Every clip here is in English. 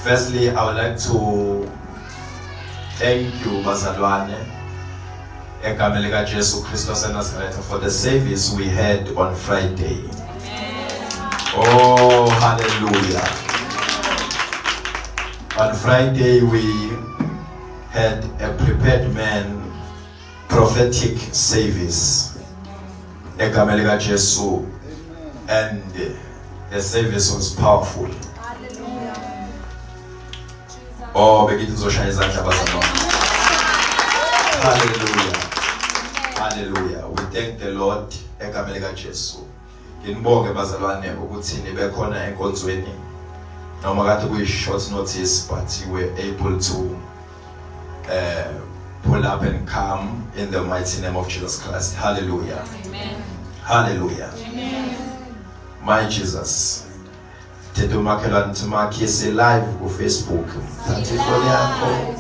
Firstly, I would like to thank you, Bazalwane, egameni lika Jesu Kristu waseNazaretha, for the service we had on Friday. Oh, hallelujah. On Friday we had a prepared man prophetic service. Egameni lika Jesu, and the service was powerful. Oh, begin to shine izandla bazalwane. Hallelujah. Hallelujah. We thank the Lord egameni lika Jesu. Nginibonge bazalwane ukuthi nibekhona enkonzweni. Noma kade kuyi short notice, but you were able to pull up and come in the mighty name of Jesus Christ. Hallelujah. Amen. Hallelujah. Amen. My Jesus. Tedo makelani tumakise live ku Facebook. Tatifoni yako.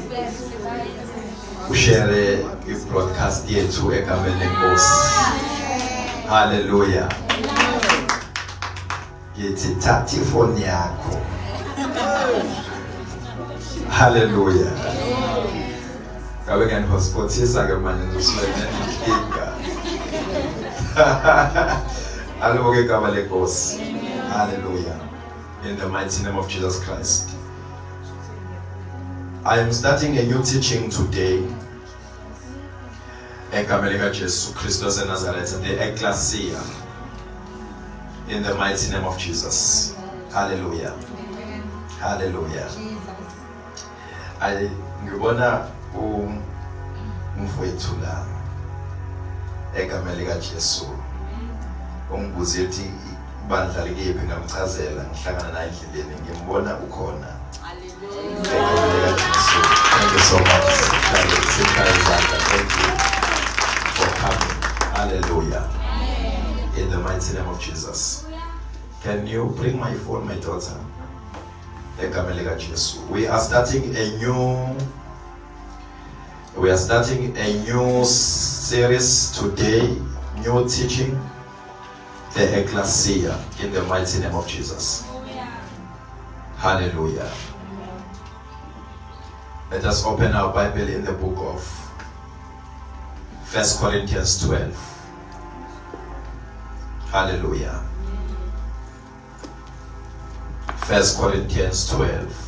Ushare i-broadcast yethu egameni lenkosi. Hallelujah. Yithi tatifoni yako. Hallelujah. Kabe ngihospotisa ke manje ngisuke nginkinga. Hallelujah igama lenkosi. Hallelujah. In the mighty name of Jesus Christ. I am starting a new teaching today. Egameni lika Jesu Kristu waseNazaretha, the ecclesia. In the mighty name of Jesus. Hallelujah. Hallelujah. Ngibona umfowethu la egameni lika Jesu. Ungibuze ukuthi bandla likephi, ngamchazela ngihlangana naye endleleni, ngimbona ukhona. Hallelujah. Thank you so much. Thank you for coming. Hallelujah. In the mighty name of Jesus. Can you bring my phone, my daughter? Egameni lika Jesu. We are starting a new series today, new teaching. The ecclesia, in the mighty name of Jesus. Hallelujah. Let us open our Bible in the book of 1 Corinthians 12. Hallelujah. 1 Corinthians 12.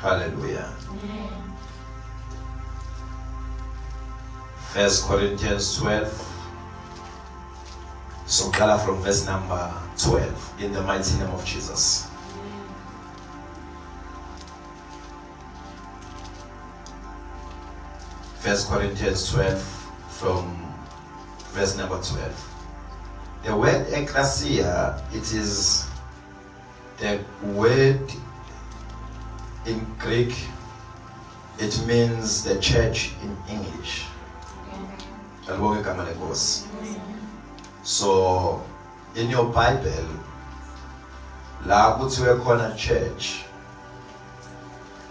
Hallelujah. 1 Corinthians 12. So color from verse number 12 in the mighty name of Jesus. First Corinthians 12 from verse number 12. The word ecclesia, it is the word in Greek, it means the church in English. So in your Bible, la kuthiwe khona church,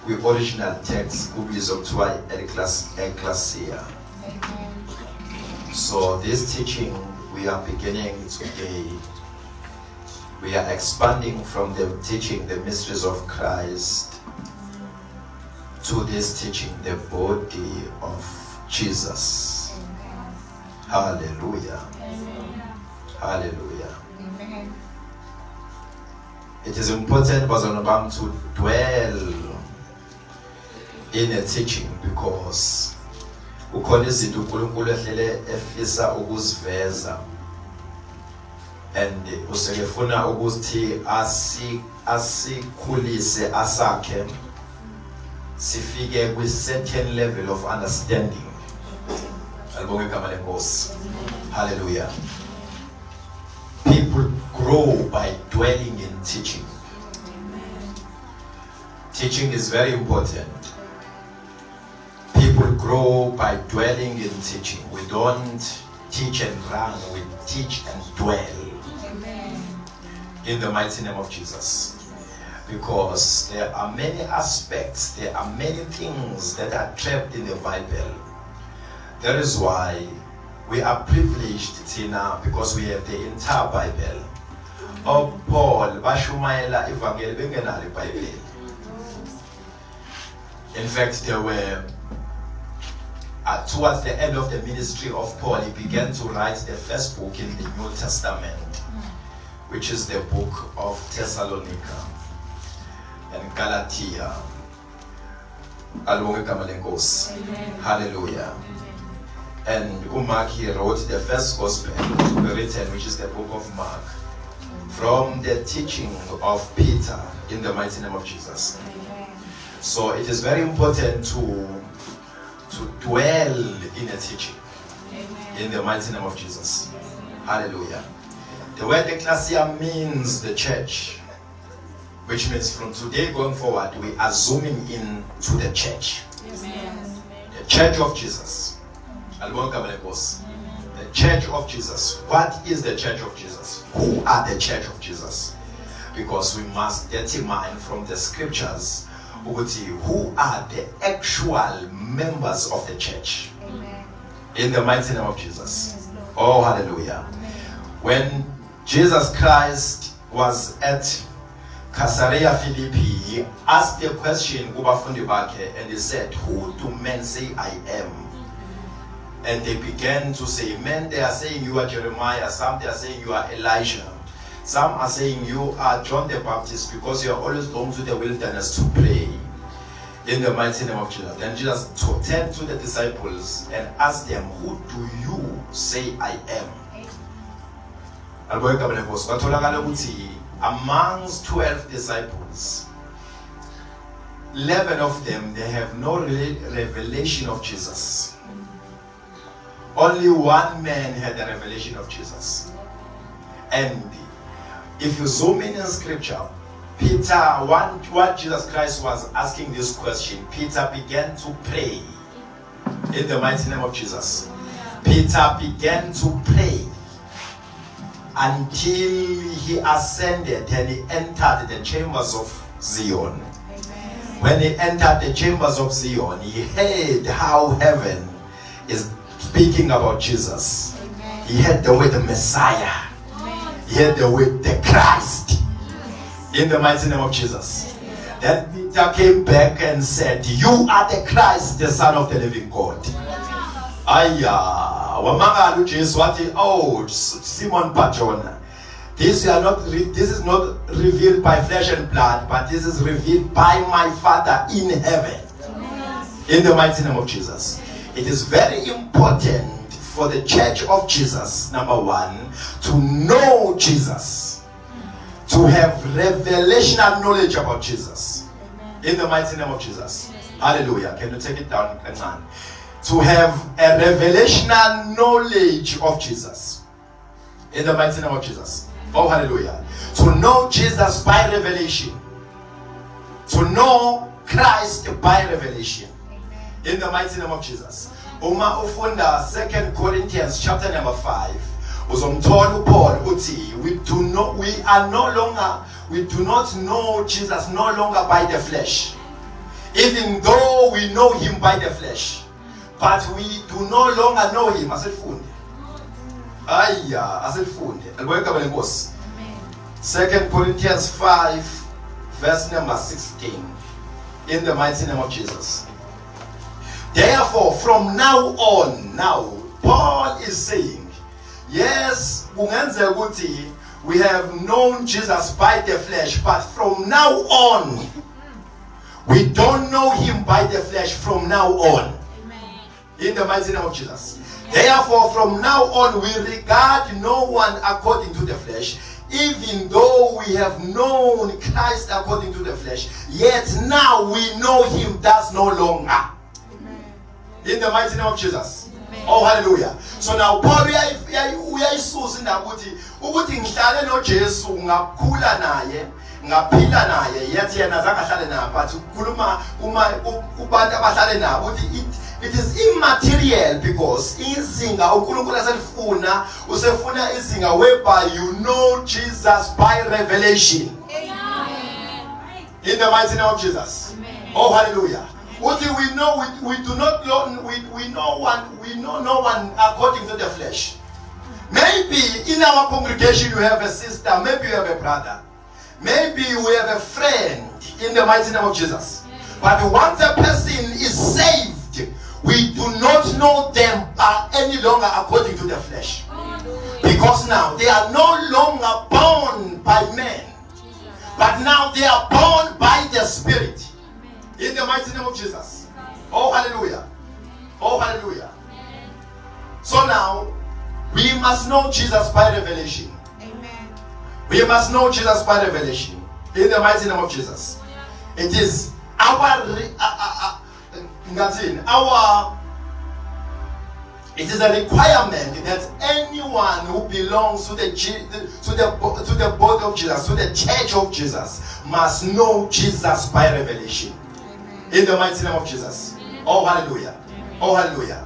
we original text kubizwa kuthiwa ecclesia. So this teaching we are beginning today. We are expanding from the teaching the mysteries of Christ to this teaching the body of Jesus. Hallelujah. Hallelujah. It is important to dwell in a teaching because ukhona izinto uNkulunkulu ehlele efisa ukuziveza, and usekefuna ukuthi asikhulise asakhe sifike with certain level of understanding. Hallelujah. People grow by dwelling in teaching. Teaching is very important. People grow by dwelling in teaching. We don't teach and run, we teach and dwell. In the mighty name of Jesus. Because there are many aspects, there are many things that are trapped in the Bible That is why we are privileged, Tina, because we have the entire Bible. Oh, Paul, bashumayela evangeli bengenalo iBhayibheli. In fact, there were towards the end of the ministry of Paul, he began to write the first book in the New Testament, which is the book of Thessalonica and Galatia. Hallelujah. And Mark, he wrote the first gospel to be written, which is the book of Mark, from the teaching of Peter in the mighty name of Jesus. So it is very important to dwell in a teaching in the mighty name of Jesus. Hallelujah. The word ecclesia means the church, which means from today going forward, we are zooming in to the church. The church of Jesus. The church of Jesus. What is the church of Jesus? Who are the church of Jesus? Because we must determine from the scriptures who are the actual members of the church. In the mighty name of Jesus. Oh, hallelujah. When Jesus Christ was at Caesarea Philippi, he asked the question and he said, who do men say I am? And they began to say, men, they are saying you are Jeremiah, some they are saying you are Elijah, some are saying you are John the Baptist, because you are always going to the wilderness to pray. In the mighty name of Jesus. Then Jesus turned to the disciples and asked them, who do you say I am? Amongst 12 disciples, 11 of them, they have no revelation of Jesus. Only one man had the revelation of Jesus. And if you zoom in scripture, Peter, when Jesus Christ was asking this question, Peter began to pray in the mighty name of Jesus. Peter began to pray until he ascended and he entered the chambers of Zion. When he entered the chambers of Zion, he heard how heaven is speaking about Jesus. He heard the word the Messiah. He heard the word the Christ. In the mighty name of Jesus. Then Peter came back and said, you are the Christ, the Son of the living God. Oh, Simon Pachona. This is not revealed by flesh and blood, but this is revealed by my Father in heaven. In the mighty name of Jesus. It is very important for the church of Jesus, number one, to know Jesus. To have revelational knowledge about Jesus. In the mighty name of Jesus. Hallelujah. Can you take it down? To have a revelational knowledge of Jesus. In the mighty name of Jesus. Oh, hallelujah. To know Jesus by revelation. To know Christ by revelation. In the mighty name of Jesus. Uma ufunda 2 Corinthians chapter number 5. Paul, we do not know Jesus no longer by the flesh. Even though we know him by the flesh, but we do no longer know him. As it 2 Corinthians 5 verse number 16. In the mighty name of Jesus. Therefore, from now on, Paul is saying, yes, we have known Jesus by the flesh, but from now on, we don't know him by the flesh from now on. Amen. In the mighty name of Jesus. Therefore, from now on, we regard no one according to the flesh. Even though we have known Christ according to the flesh, yet now we know him thus no longer. Amen. In the mighty name of Jesus. Amen. Oh, hallelujah. So now Paul we are isusi nakuthi ukuthi ngihlale no Jesu ngakhula naye ngaphila naye yathi yena zangahlale naye but ukhuluma kubantu abahlale nabo ukuthi it is immaterial because izinga uNkulunkulu aselifuna usefuna izinga whereby you know Jesus by revelation. Amen. In the mighty name of Jesus. Amen. Oh, hallelujah. We know we do not know we know no one according to the flesh. Maybe in our congregation you have a sister, maybe you have a brother, maybe we have a friend in the mighty name of Jesus. But once a person is saved, we do not know them any longer according to the flesh. Because now they are no longer born by men, but now they are born by the Spirit. In the mighty name of Jesus. Oh, hallelujah. Oh, hallelujah. So now, we must know Jesus by revelation. Amen. We must know Jesus by revelation. In the mighty name of Jesus. It is it is a requirement that anyone who belongs to the body of Jesus, to the church of Jesus, must know Jesus by revelation. In the mighty name of Jesus. Oh, hallelujah. Oh, hallelujah.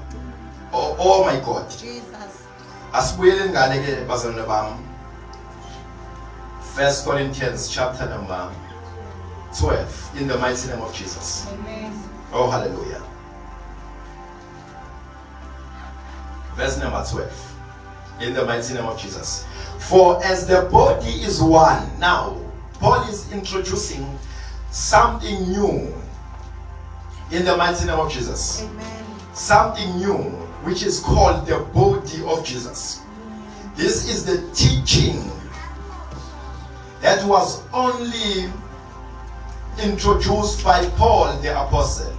Oh my God. Jesus. Asibuyele ngale bazalwane bami. 1 Corinthians chapter number 12. In the mighty name of Jesus. Amen. Oh, hallelujah. Verse number 12. In the mighty name of Jesus. For as the body is one. Now, Paul is introducing something new. In the mighty name of Jesus. Amen. Something new, which is called the body of Jesus. This is the teaching that was only introduced by Paul the apostle.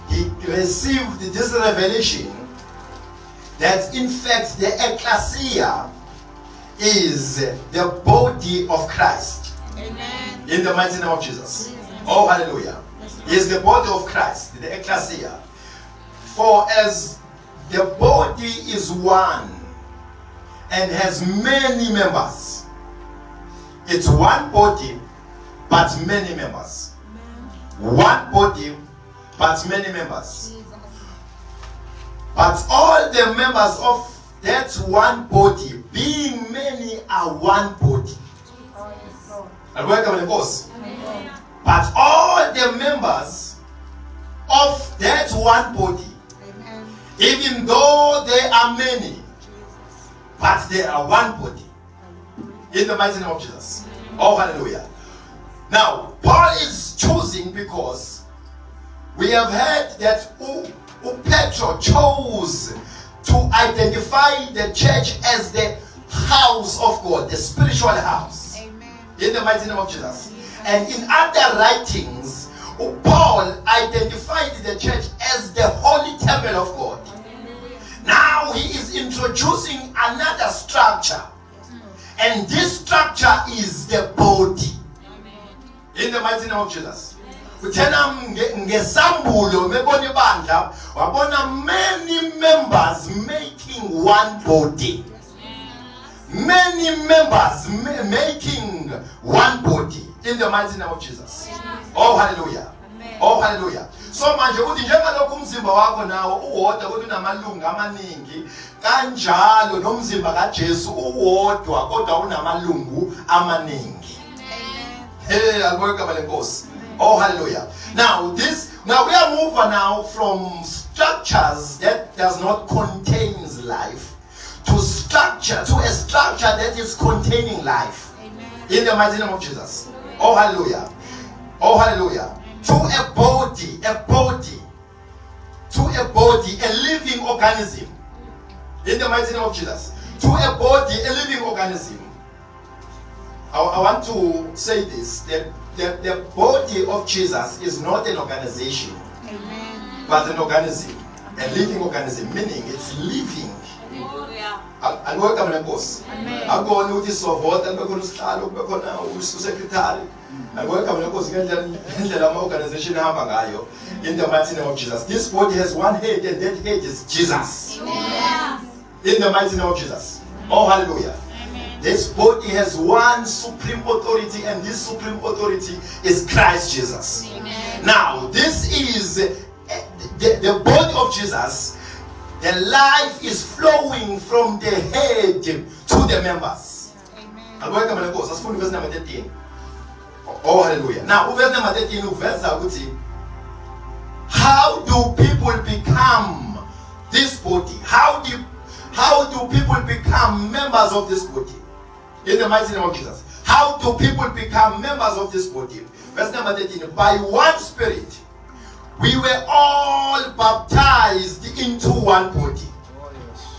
He received this revelation that in fact the ecclesia is the body of Christ. Amen. In the mighty name of Jesus. Oh, hallelujah. Is the body of Christ, the ecclesia. For as the body is one and has many members, it's one body but many members. One body but many members. But all the members of that one body, being many, are one body. And welcome, of course. But all the members of that one body, Amen. even though they are many, but they are one body. In the mighty name of Jesus. Oh, hallelujah. Now, Paul is choosing because we have heard that Petro chose to identify the church as the house of God, the spiritual house. Amen. In the mighty name of Jesus. And in other writings, Paul identified the church as the holy temple of God. Now he is introducing another structure. And this structure is the body. In the mighty name of Jesus. Uthena ngesambulo mebona ibandla wabona many members making one body. Many members making one body. In the mighty name of Jesus. Oh, hallelujah. Oh, hallelujah. So manje uthi njengalokho umzimba wakho nawo uwodwa kodwa unamalungu amaningi, kanjalo nomzimba kaJesu uwodwa kodwa unamalungu amaningi. Hey, alibonga lenkosi. Oh, hallelujah. Now we are moving now from structures that does not contain life to a structure that is containing life. In the mighty name of Jesus. Oh, hallelujah. Oh, hallelujah. To a body, a living organism. In the mighty name of Jesus. To a body, a living organism. I want to say this, that the body of Jesus is not an organization, but an organism, a living organism, meaning it's living. And welcome to boss. I'm going with this support and we're going to start up with secretary. And welcome to boss in the organization in the mighty name of Jesus. This body has one head, and that head is Jesus. In the mighty name of Jesus. Oh, hallelujah. This body has one supreme authority, and this supreme authority is Christ Jesus. Now, this is the body of Jesus. The life is flowing from the head to the members. And welcome to course. That's for verse number 13. Oh, hallelujah. Now, verse number 13, verse How do people become this body? How do people become members of this body? In the mighty name of Jesus. How do people become members of this body? Verse number 13. By one Spirit, we were all baptized into one body.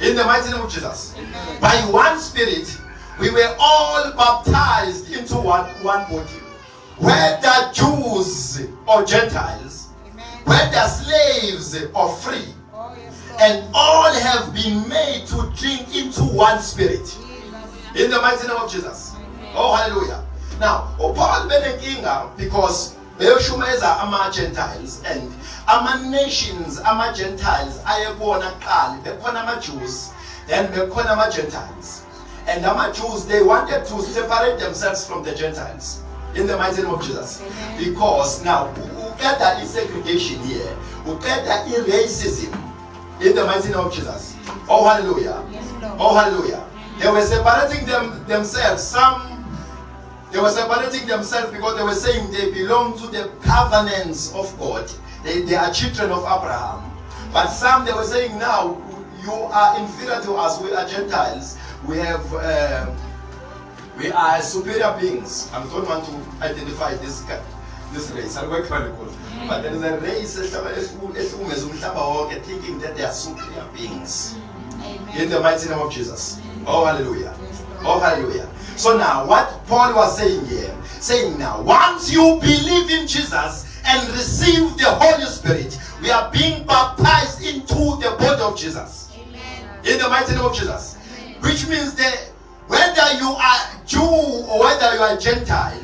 In the mighty name of Jesus. Amen. By one Spirit, we were all baptized into one body. Whether Jews or Gentiles, Amen. whether slaves or free, Oh, yes, Lord. and all have been made to drink into one Spirit. Jesus. In the mighty name of Jesus. Oh, hallelujah. Now, Paul benenkinga because beyoshumeza ama-Gentiles and ama-nations, ama-Gentiles ayebona qali bekhona ama-Jews then bekhona ama-Gentiles. And ama-Jews, they wanted to separate themselves from the Gentiles. In the mighty name of Jesus. Amen. Because now, uqeda segregation here, uqeda racism. In the mighty name of Jesus. Oh, hallelujah. Yes, Lord. Oh, hallelujah. They were separating themselves. They were separating themselves because they were saying they belong to the covenants of God. They are children of Abraham. But some, they were saying, now, you are inferior to us. We are Gentiles. We are superior beings. I don't want to identify this race. I'll work very good. But there is a race thinking that they are superior beings. Amen. In the mighty name of Jesus. Oh, hallelujah. Yes, Lord. Oh, hallelujah. So now, what Paul was saying here, saying now, once you believe in Jesus and receive the Holy Spirit, we are being baptized into the body of Jesus. Amen. In the mighty name of Jesus. Which means that whether you are Jew or whether you are Gentile,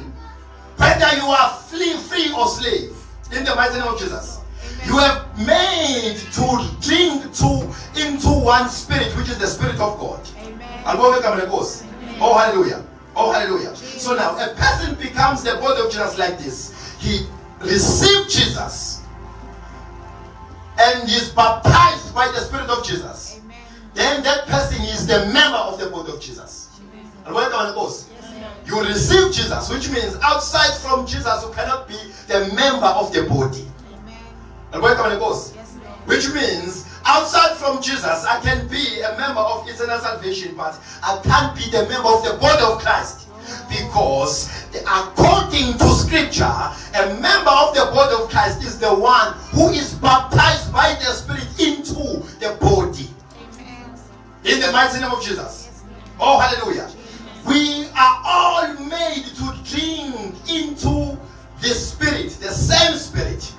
whether you are free or slave, in the mighty name of Jesus, you have made to drink into one Spirit, which is the Spirit of God. Amen. Oh, hallelujah. Oh, hallelujah. So now a person becomes the body of Jesus like this. He received Jesus and is baptized by the Spirit of Jesus. Amen. Then that person is the member of the body of Jesus. And where can it goes? Yes, Lord. You receive Jesus, which means outside from Jesus you cannot be the member of the body. Amen. And where can it goes? Yes, Lord. Which means outside from Jesus I can be a member of eternal salvation, but I can't be the member of the body of Christ. Because according to scripture, a member of the body of Christ is the one who is baptized by the Spirit into the body. Amen. In the mighty name of Jesus. Yes, Lord. Oh, hallelujah. We are all made to drink into the Spirit, the same Spirit.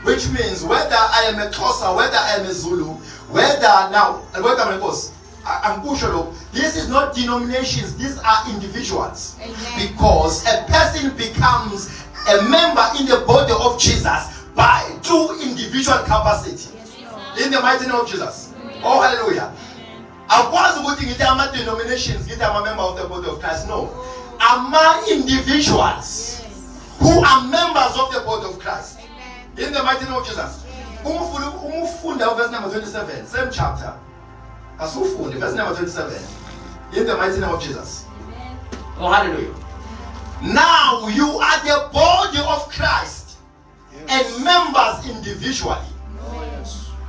Which means whether I am a Xhosa, whether I am a Zulu, whether now, and whether I'm a Ghost, I'm sure this is not denominations, these are individuals. Amen. Because a person becomes a member in the body of Jesus by true individual capacity. Yes, Lord. In the mighty name of Jesus. Oh, hallelujah. I was looking at our denominations, get a member of the body of Christ. No. Among individuals who are members of the body of Christ. Amen. In the mighty name of Jesus. Umufunda verse number 27, same chapter. Asufunda verse number 27. In the mighty name of Jesus. Oh, hallelujah. Now you are the body of Christ and members individually.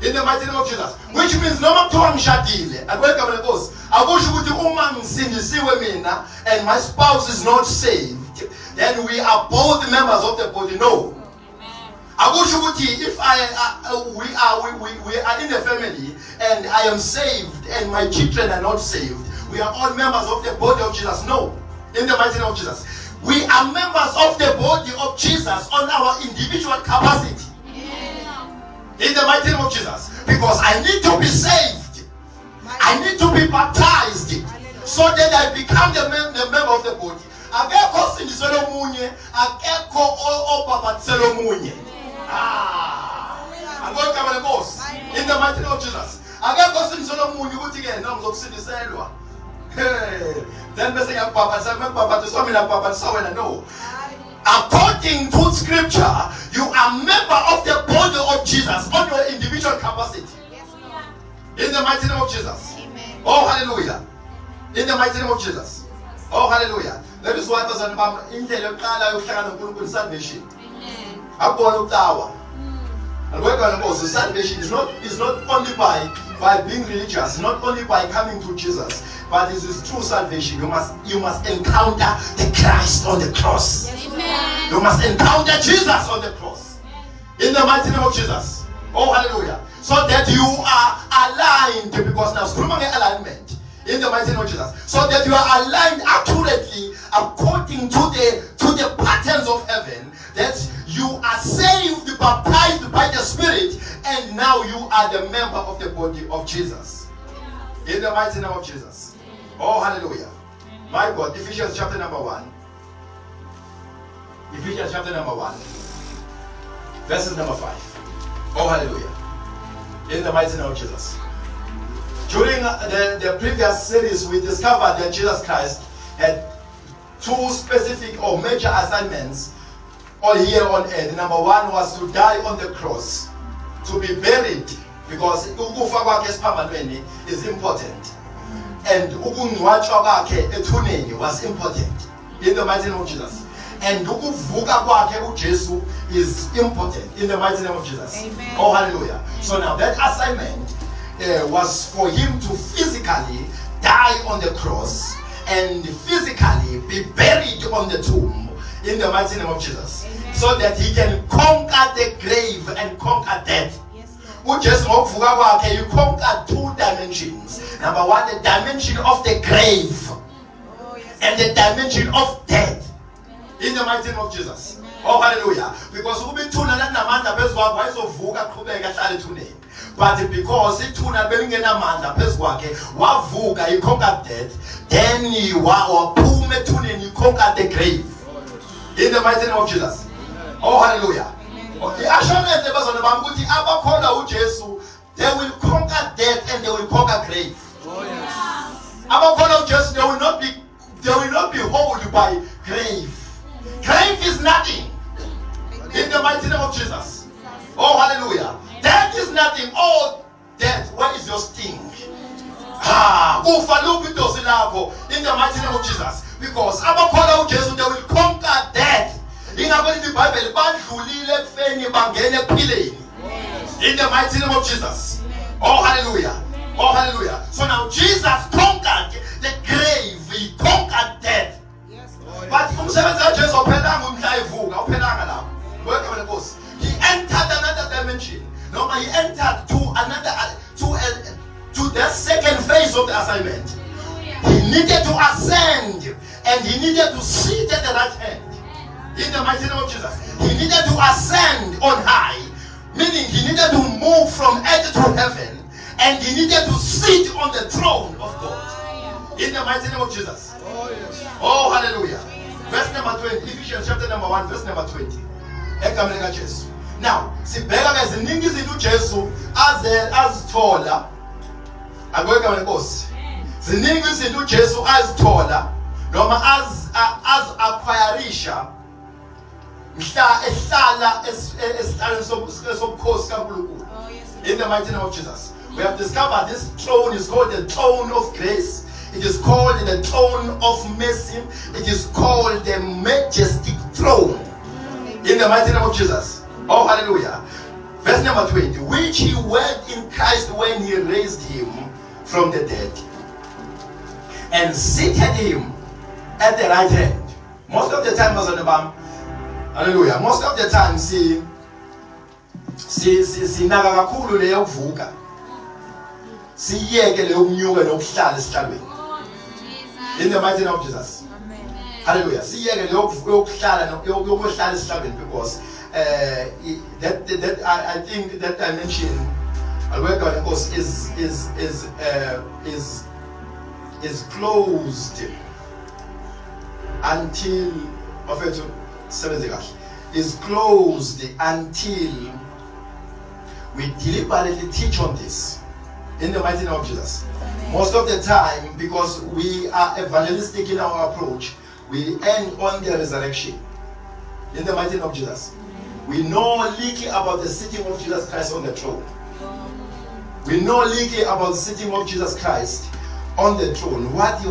In the mighty name of Jesus. Which means noma kuthiwa ngishadile akweka mina Nkosi akusho ukuthi uma ngisindisiwe mina and my spouse is not saved then we are both members of the body. No. Akusho ukuthi if we are in the family and I am saved and my children are not saved, we are all members of the body of Jesus. No. In the mighty name of Jesus. We are members of the body of Jesus on our individual capacity. In the mighty name of Jesus. Because I need to be saved. I need to be baptized so that I become the member of the body. Akekho sindiselo munye, akekho obhabhatiselo munye. In the mighty name of Jesus. Akekho sindiselo munye ukuthi ke noma ngizokusindiselwa. Then bese ngiyabhabhatisa ngibhabhatiswa mina bhabhatiswa wena. No. According to scripture, you are member of the body of Jesus on your individual capacity. Yes, Lord. In the mighty name of Jesus. Amen. Oh, hallelujah. In the mighty name of Jesus. Oh, hallelujah. That is why bazana bam indlela yokuqala yokuhlangana noNkulunkulu salvation. Amen. Akubona ucawa. So salvation is not only by being religious, not only by coming to Jesus, but it is true salvation. You must encounter the Christ on the cross. Amen. You must encounter Jesus on the cross. In the mighty name of Jesus. Oh, hallelujah. So that you are aligned, because now screaming alignment. In the mighty name of Jesus. So that you are aligned accurately according to the patterns of heaven. That you are saved, baptized by the Spirit, and now you are the member of the body of Jesus. In the mighty name of Jesus. Oh, hallelujah. My God. Ephesians chapter number 1. Ephesians chapter number 1. Verses number 5. Oh, hallelujah. In the mighty name of Jesus. During the previous series, we discovered that Jesus Christ had two specific or major assignments all here on earth. Number one was to die on the cross, to be buried, because ukufa kwakhe esiphambanweni is important, and ukungcwatshwa kwakhe ethuneni was important. In the mighty name of Jesus. And ukuvuka kwakhe uJesu is important. In the mighty name of Jesus. Amen. Oh, hallelujah. So now that assignment was for him to physically die on the cross and physically be buried on the tomb in the mighty name of Jesus. Amen. So that he can conquer the grave and conquer death. Yes, Lord. uJesu ngokuvuka kwakhe you conquer two dimensions. Number one, the dimension of the grave, Oh, yes. and the dimension of death. In the mighty name of Jesus. Oh, hallelujah. Because ubithuna namandla phezu kwakhe wayezovuka aqhubeka ahlale ethuneni. But because ithuna belingenamandla phezu kwakhe wavuka, he conquered death. Then he waphuma ethuneni, he conquered the grave. In the mighty name of Jesus. Oh, hallelujah. Okay, assurance ebazona bami ukuthi abakholwa uJesu, they will conquer death and they will conquer grave. Abakholwa uJesu, they will not be held by grave. Grave is nothing. In the mighty name of Jesus. Oh, hallelujah. Death is nothing. Oh, death, where is your sting? In the mighty name of Jesus. Because abakholwa uJesu, they will conquer death. In the Bible, in the mighty name of Jesus. Oh, hallelujah. Oh, hallelujah. So now Jesus conquered the grave. He conquered death. But he entered another dimension. No, he entered to the second phase of the assignment. He needed to ascend, and he needed to sit at the right hand. In the mighty name of Jesus. He needed to ascend on high, meaning he needed to move from earth to heaven, and he needed to sit on the throne of God. In the mighty name of Jesus. Oh, hallelujah. Verse number 20, Ephesians chapter number 1, verse number 20. Now, sibheka ke ziningi izinto uJesu azithola. Akuyeka wena Nkosi. Ziningi izinto uJesu azithola noma acquireisha mhla ehlala esihlalweni sobukhosi kaNkulunkulu. In the mighty name of Jesus. We have discovered this throne is called the throne of grace. It is called the throne of mercy. It is called the majestic throne. In the mighty name of Jesus. Oh, hallelujah. Verse number 20. Which he worked in Christ when he raised him from the dead and seated him at the right hand. Most of the time, hallelujah. Most of the time, sinaka kakhulu leyo kuvuka. Siyeke leyo kunyuka nokuhlala esihlalweni. In the mighty name of Jesus. Amen. Hallelujah. Siyeke leyo yokuhlala yokuhlala esihlalweni, because that I think that dimension is closed until is closed until we deliberately teach on this. In the mighty name of Jesus. Most of the time, because we are evangelistic in our approach, we end on the resurrection. In the mighty name of Jesus. We know little about the sitting of Jesus Christ on the throne. We know little about the sitting of Jesus Christ on the throne. What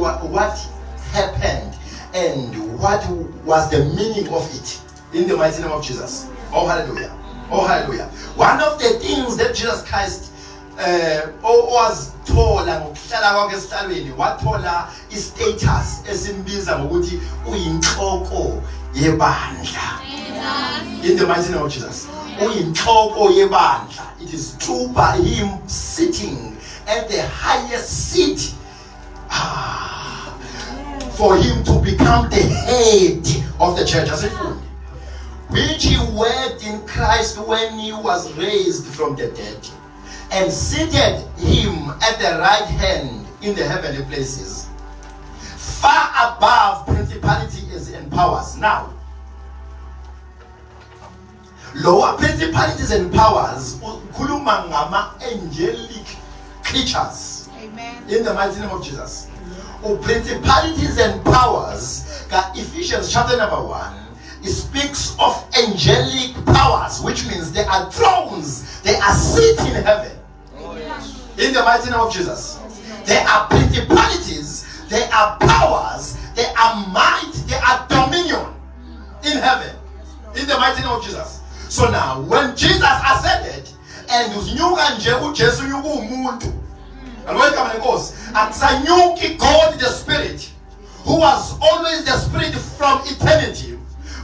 happened and what was the meaning of it. In the mighty name of Jesus. Oh, hallelujah. Oh, hallelujah. One of the things that Jesus Christ was told ngokuhlala kwakhe esihlalweni wathola istatus esimbiza ngokuthi uyinhloko yebandla. In the mighty name of Jesus. Uyinhloko yebandla. It is true by him sitting at the highest seat for him to become the head of the church, as a fool, which he worked in Christ when he was raised from the dead and seated him at the right hand in the heavenly places, far above principalities and powers. Now, lower principalities and powers, khuluma ngama angelic creatures. Amen. In the mighty name of Jesus. Principalities and powers, Ephesians chapter number 1, it speaks of angelic powers, which means they are thrones, they are seated in heaven. Oh, yes. In the mighty name of Jesus. They are principalities, they are powers, they are might, they are dominion in heaven. In the mighty name of Jesus. So now, when Jesus ascended, and Jesu umuntu, and welcome and goes, and Sanyuki God the Spirit, who was always the Spirit from eternity,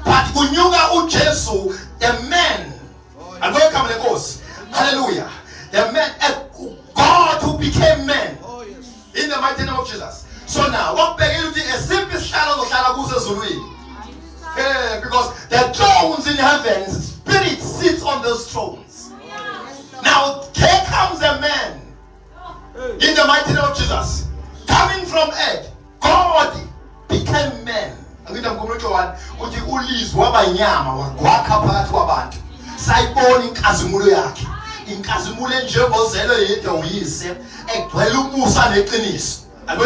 but Kunyuga Jesu, the man, and welcome and goes, hallelujah, the man, God who became man, in the mighty name of Jesus. So now, what begins a simple shadow of because the thrones in heaven, Spirit sits on those thrones. Now, here comes a man. In the mighty name of Jesus, coming from earth, God became man. Angithi ngomlotsho wani uthi ulizwi wabanyama wagwakha phakathi kwabantu. Sayibona inkazimulo yakhe. Inkazimulo enjengozelo yedwa uyise egcwele umusa neqiniso. And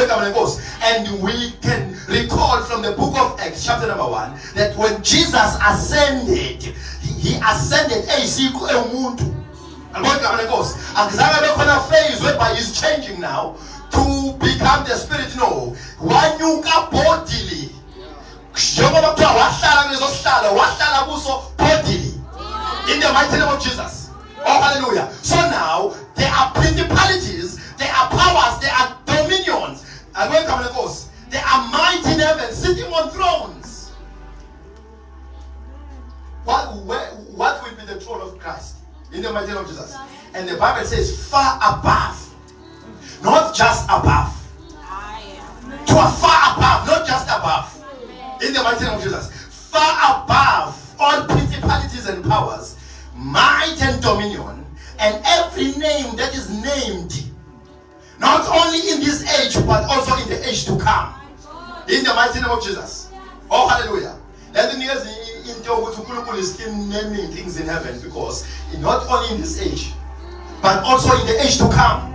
we can recall from the book of Acts chapter number 1 that when Jesus ascended, he ascended umuntu. And what goes? And the phase whereby he's changing now to become the Spirit. No, wanyuka bodily. Bodily. In the mighty name of Jesus. Oh, hallelujah. So now there are principalities, there are powers, there are dominions. And when it goes, there are might in heaven sitting on thrones. What will be the throne of Christ? In the mighty name of Jesus. And the Bible says far above. Not just above. To a far above, not just above. In the mighty name of Jesus. Far above all principalities and powers, might and dominion, and every name that is named, not only in this age, but also in the age to come. In the mighty name of Jesus. Oh, hallelujah. Let me is still naming things in heaven, because not only in this age, but also in the age to come.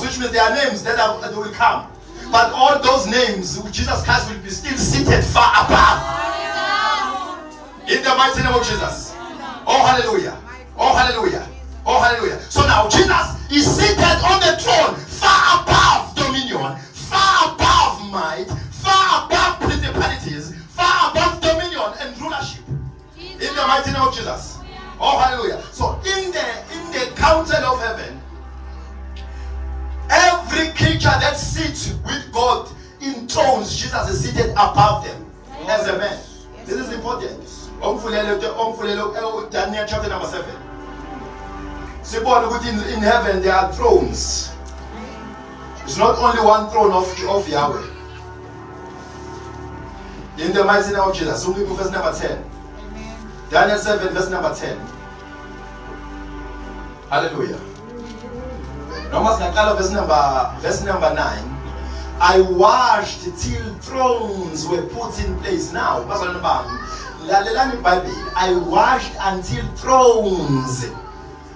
Which means there are names that will come. But all those names, Jesus Christ will be still seated far above. In the mighty name of Jesus. Oh, hallelujah. Oh, hallelujah. Oh, hallelujah. So now Jesus is seated on the throne, far above dominion, far above might, far above principalities, far above dominion and rulership. In the mighty name of Jesus. Oh, hallelujah. So in the council of heaven, every creature that sits with God in thrones, Jesus is seated above them as a man. This is important. Daniel chapter number 7. In heaven there are thrones. It's not only one throne of Yahweh. In the mighty name of Jesus. Verse number 10. Daniel 7 verse number 10. Hallelujah. Verse number 9. I washed till thrones were put in place. Now, I washed until thrones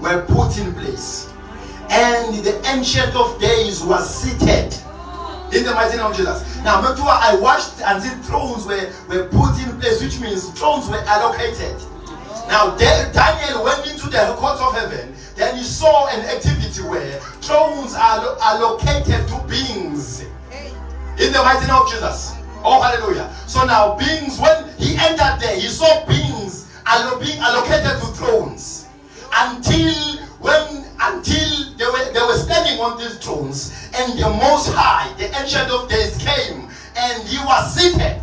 were put in place, and the Ancient of Days was seated. In the mighty name of Jesus. Now, I washed until thrones were put in place, which means thrones were allocated. Now, Daniel went into the courts of heaven. Then he saw an activity where thrones are allocated to beings. In the mighty name of Jesus. Oh, hallelujah. So now beings, when he entered there, he saw beings being allocated to thrones until they were standing on these thrones, and the Most High, the Ancient of Days, came and he was seated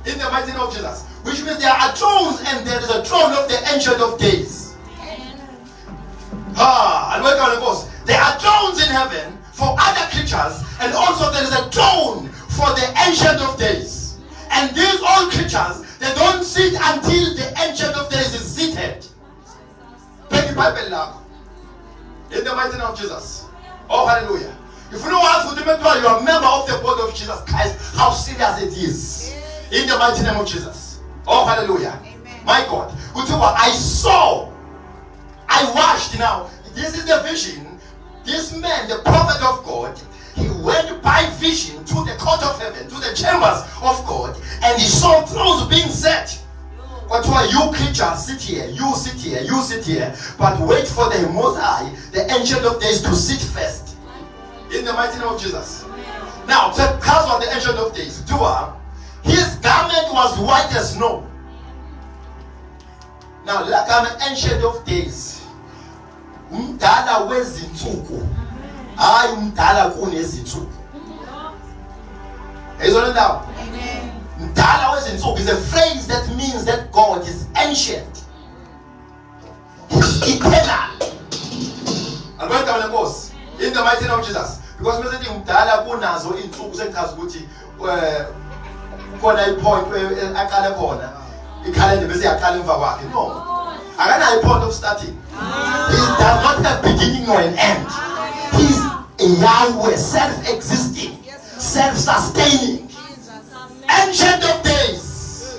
in the mighty name of Jesus. Which means there are thrones, and there is a throne of the Ancient of Days. And welcome to course. There are thrones in heaven for other creatures, and also there is a throne for the Ancient of Days. And these all creatures, they don't sit until the Ancient of Days is seated. In the mighty name of Jesus. Oh, hallelujah. If you know what to do, you are a member of the body of Jesus Christ, how serious it is. In the mighty name of Jesus. Oh, hallelujah. Amen. My God. I watched now. This is the vision. This man, the prophet of God, he went by vision to the court of heaven, to the chambers of God, and he saw thrones being set. But why you creatures sit here, you sit here, you sit here, but wait for the Most High, the Ancient of Days, to sit first. In the mighty name of Jesus. Now, because of the Ancient of Days, his garment was white as snow. Now, like I'm an Ancient of Days. Umdala wezinsuku. Hayi umdala kunezinsuku. Isn't it now? Amen. Umdala wezinsuku is a phrase that means that God is ancient. He's eternal. And welcome the boss. In the mighty name of Jesus. Because we say umdala kunazo insuku sengichaza ukuthi khona ipoint aqale khona ikhalenda bese yaqala emva kwakhe. No. Akanayo point of starting. He does not have beginning or an end. He's a Yahweh, self-existing, self-sustaining, Ancient of Days.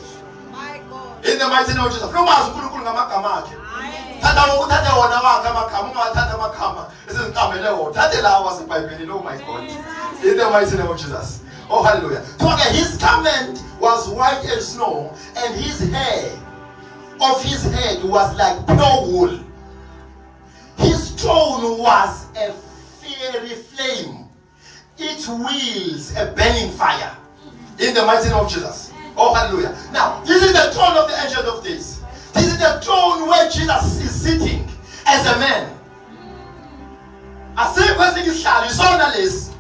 In the mighty name of Jesus. Nomazi uNkulunkulu ngamagama akhe. Thatha wona wakhe amagama, ungathatha amagama esiziqamele wona. Thathe lawa waseBhayibhelini. Oh my God. In the mighty name of Jesus. Oh hallelujah. So again, his garment was white as snow, and his hair of his head was like pure wool. His throne was a fiery flame, its wheels a burning fire. In the mighty name of Jesus. Oh hallelujah. Now, this is the throne of the Ancient of Days. This is the throne where Jesus is sitting as a man. A same person is Shalisonalist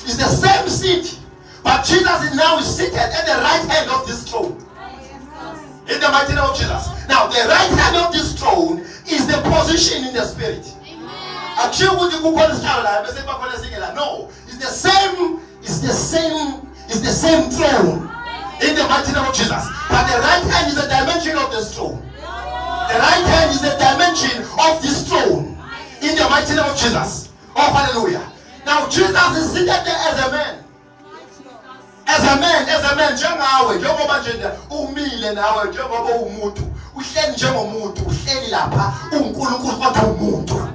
is the same seat, but Jesus is now seated at the right hand of this throne. In the mighty name of Jesus. Now, the right hand of this throne is the position in the spirit. No, it's the same throne in the mighty name of Jesus. But the right hand is the dimension of this throne. The right hand is the dimension of this throne in the mighty name of Jesus. Oh, hallelujah. Now, Jesus is seated there as a man. As a man, njengawe, njengoba nje umile nawe, njengoba umuntu, uhleli njengomuntu, uhleli lapha, uNkulunkulu kodwa umuntu.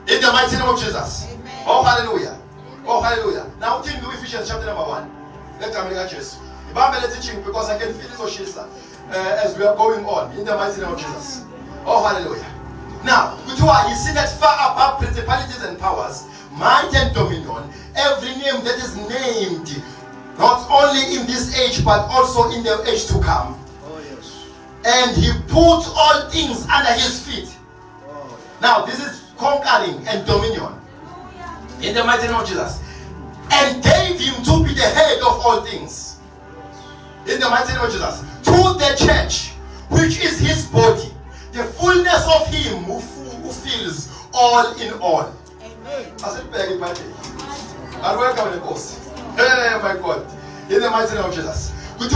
In the mighty name of Jesus. Amen. Oh hallelujah. Oh hallelujah. Now turn to Ephesians chapter number 1. Let's come to Jesus. I'm teaching because I can feel it so as we are going on. In the mighty name of Jesus. Oh hallelujah. Now, he's seated far above principalities and powers, might and dominion, every name that is named, not only in this age but also in the age to come. Oh yes. And he put all things under his feet. Oh, yes. Now, this is conquering and dominion. In the mighty name of Jesus. And gave him to be the head of all things. In the mighty name of Jesus. To the church, which is his body, the fullness of him who fills all in all. Amen. I said, and welcome the boss. Hey, my God. In the mighty name of Jesus. And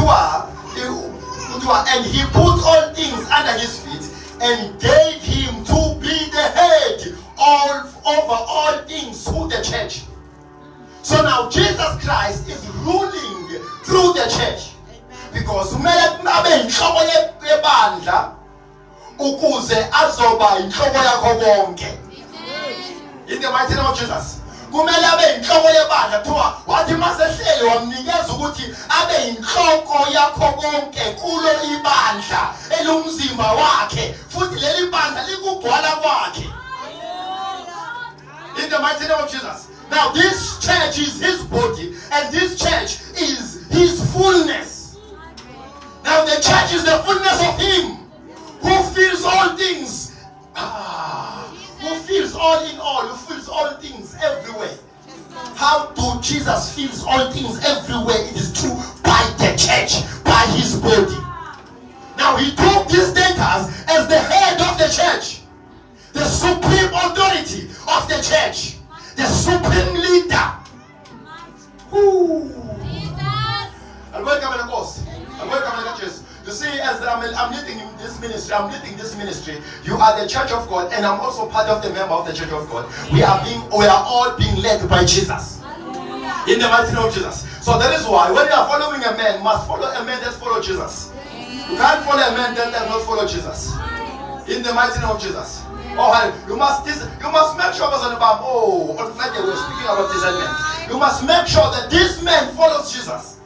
he put all things under his feet and gave him to be the head over all things through the church. So now Jesus Christ is ruling through the church. Because ukuze azoba inhloko yakho konke. In the mighty name of Jesus. Kumele abe inhloko yebandla kuthiwa wathi masehleli wamnikeza ukuthi abe inhloko yakho konke kulo ibandla elumzimba wakhe futhi leli bandla likugcwala kwakhe. In the mighty name of Jesus. Now this church is his body and this church is his fullness. Now the church is the fullness of Him who fills all things. Who fills all in all, who fills all things everywhere. How do Jesus fills all things everywhere? It is true by the church, by His body. Now He took these status as the head of the church, the supreme authority of the church, the supreme leader. I'm welcome to the course. I'm welcome to the churches. You see, as I'm leading this ministry, you are the church of God, and I'm also part of the member of the church of God. We are all being led by Jesus. In the mighty name of Jesus. So that is why when you are following a man, must follow a man that follows Jesus. You can't follow a man that does not follow Jesus. In the mighty name of Jesus. Oh, you must make sure on Friday we're speaking about discernment. You must make sure that this man follows Jesus.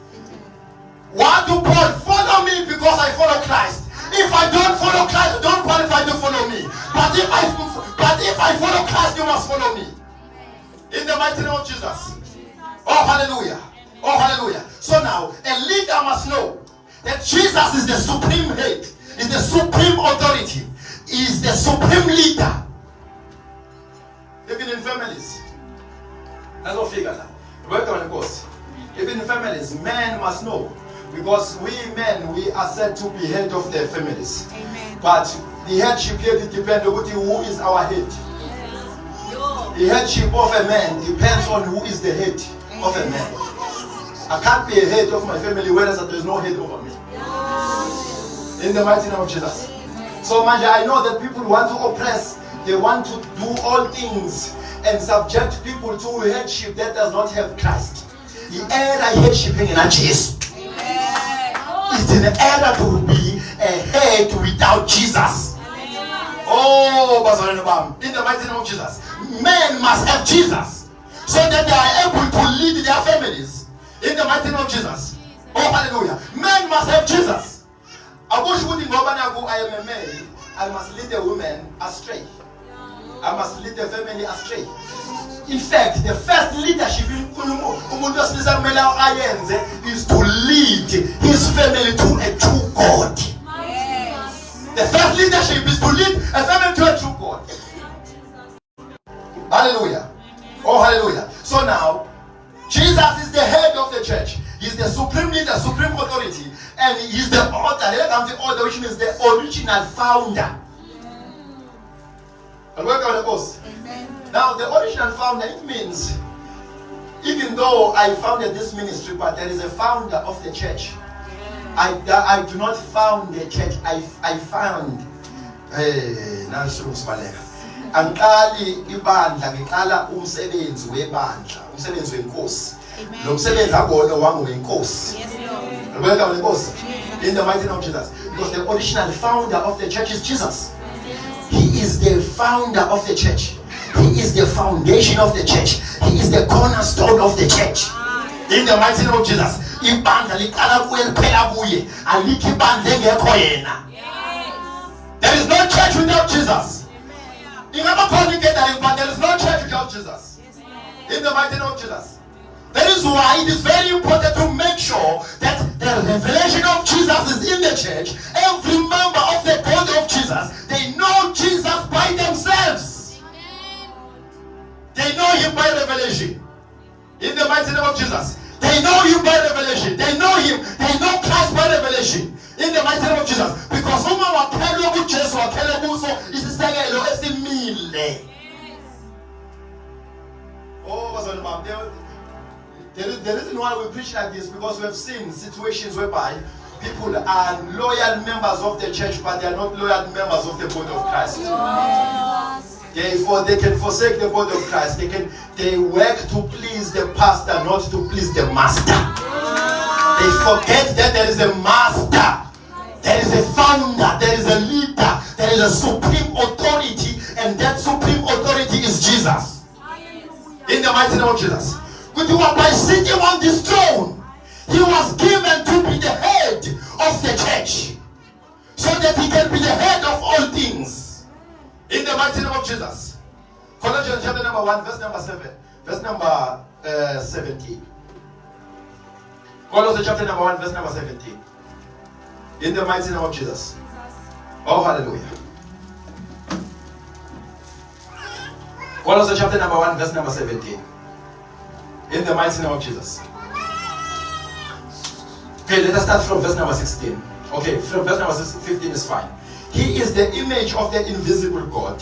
What do Paul? Follow me because I follow Christ. If I don't follow Christ, don't qualify to follow me. But if I follow Christ, you must follow me. In the mighty name of Jesus. Oh, hallelujah. Oh, hallelujah. So now, a leader must know that Jesus is the supreme head, is the supreme authority, is the supreme leader. Even in families. That's what figure now. Work on the course. Even in families, men must know. Because we men, we are said to be head of their families. Amen. But the headship here depends on who is our head. The headship of a man depends on who is the head of a man. I can't be a head of my family whereas there is no head over me. In the mighty name of Jesus. So much I know that people want to oppress. They want to do all things and subject people to headship that does not have Christ. The era headship in Jesus. It's an error to be a head without Jesus. Oh, in the mighty name of Jesus. Men must have Jesus so that they are able to lead their families. In the mighty name of Jesus. Oh, hallelujah. Men must have Jesus. I am a man. I must lead the women astray. I must lead the family astray. In fact, the first leadership is to lead his family to a true God. Yes. The first leadership is to lead a family to a true God. Hallelujah. Oh, hallelujah. So now, Jesus is the head of the church. He's the supreme leader, supreme authority. And he's the author. Here comes the author, which means the original founder. And welcome to the boss. Now, the original founder, it means, even though I founded this ministry, but there is a founder of the church. I do not found the church, I found. Angiqali ibandla ngiqala umsebenzi webandla, umsebenzi wenkosi. Lo msebenzi akona wangowenkosi. Welcome to the boss. In the mighty name of Jesus. Because the original founder of the church is Jesus. He is the founder of the church. He is the foundation of the church. He is the cornerstone of the church. In the mighty name of Jesus. There is no church without Jesus. But there is no church without Jesus. In the mighty name of Jesus. That is why it is very important to make sure that the revelation of Jesus is in the church. Every member of the body of Jesus, they know Jesus by themselves. They know Him by revelation. In the mighty name of Jesus. They know Him by revelation. They know Him. They know Christ by revelation. In the mighty name of Jesus. Because the reason why we preach like this, because we have seen situations whereby people are loyal members of the church, but they are not loyal members of the body of Christ. Therefore, they can forsake the body of Christ. They work to please the pastor, not to please the master. They forget that there is a master, there is a founder, there is a leader, there is a supreme authority, and that supreme authority is Jesus. In the mighty name of Jesus. By sitting on this throne, He was given to be the head of the church, so that He can be the head of all things. In the mighty name of Jesus. Colossians chapter number 1, verse number 7. Verse number 17. Colossians chapter number 1, verse number 17. In the mighty name of Jesus. Oh, hallelujah. Colossians chapter number 1, verse number 17. In the mighty name of Jesus. Okay, let us start from verse number 16. Okay, from verse number 15 is fine. He is the image of the invisible God,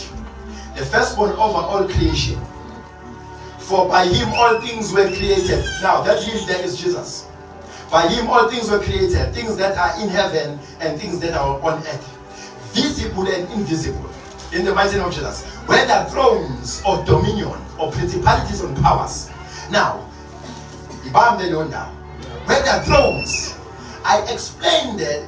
the firstborn over all creation. For by him all things were created. Now, that him there is Jesus. By him all things were created, things that are in heaven and things that are on earth, visible and invisible. In the mighty name of Jesus. Whether thrones or dominion or principalities and powers. Now, whether thrones, I explained that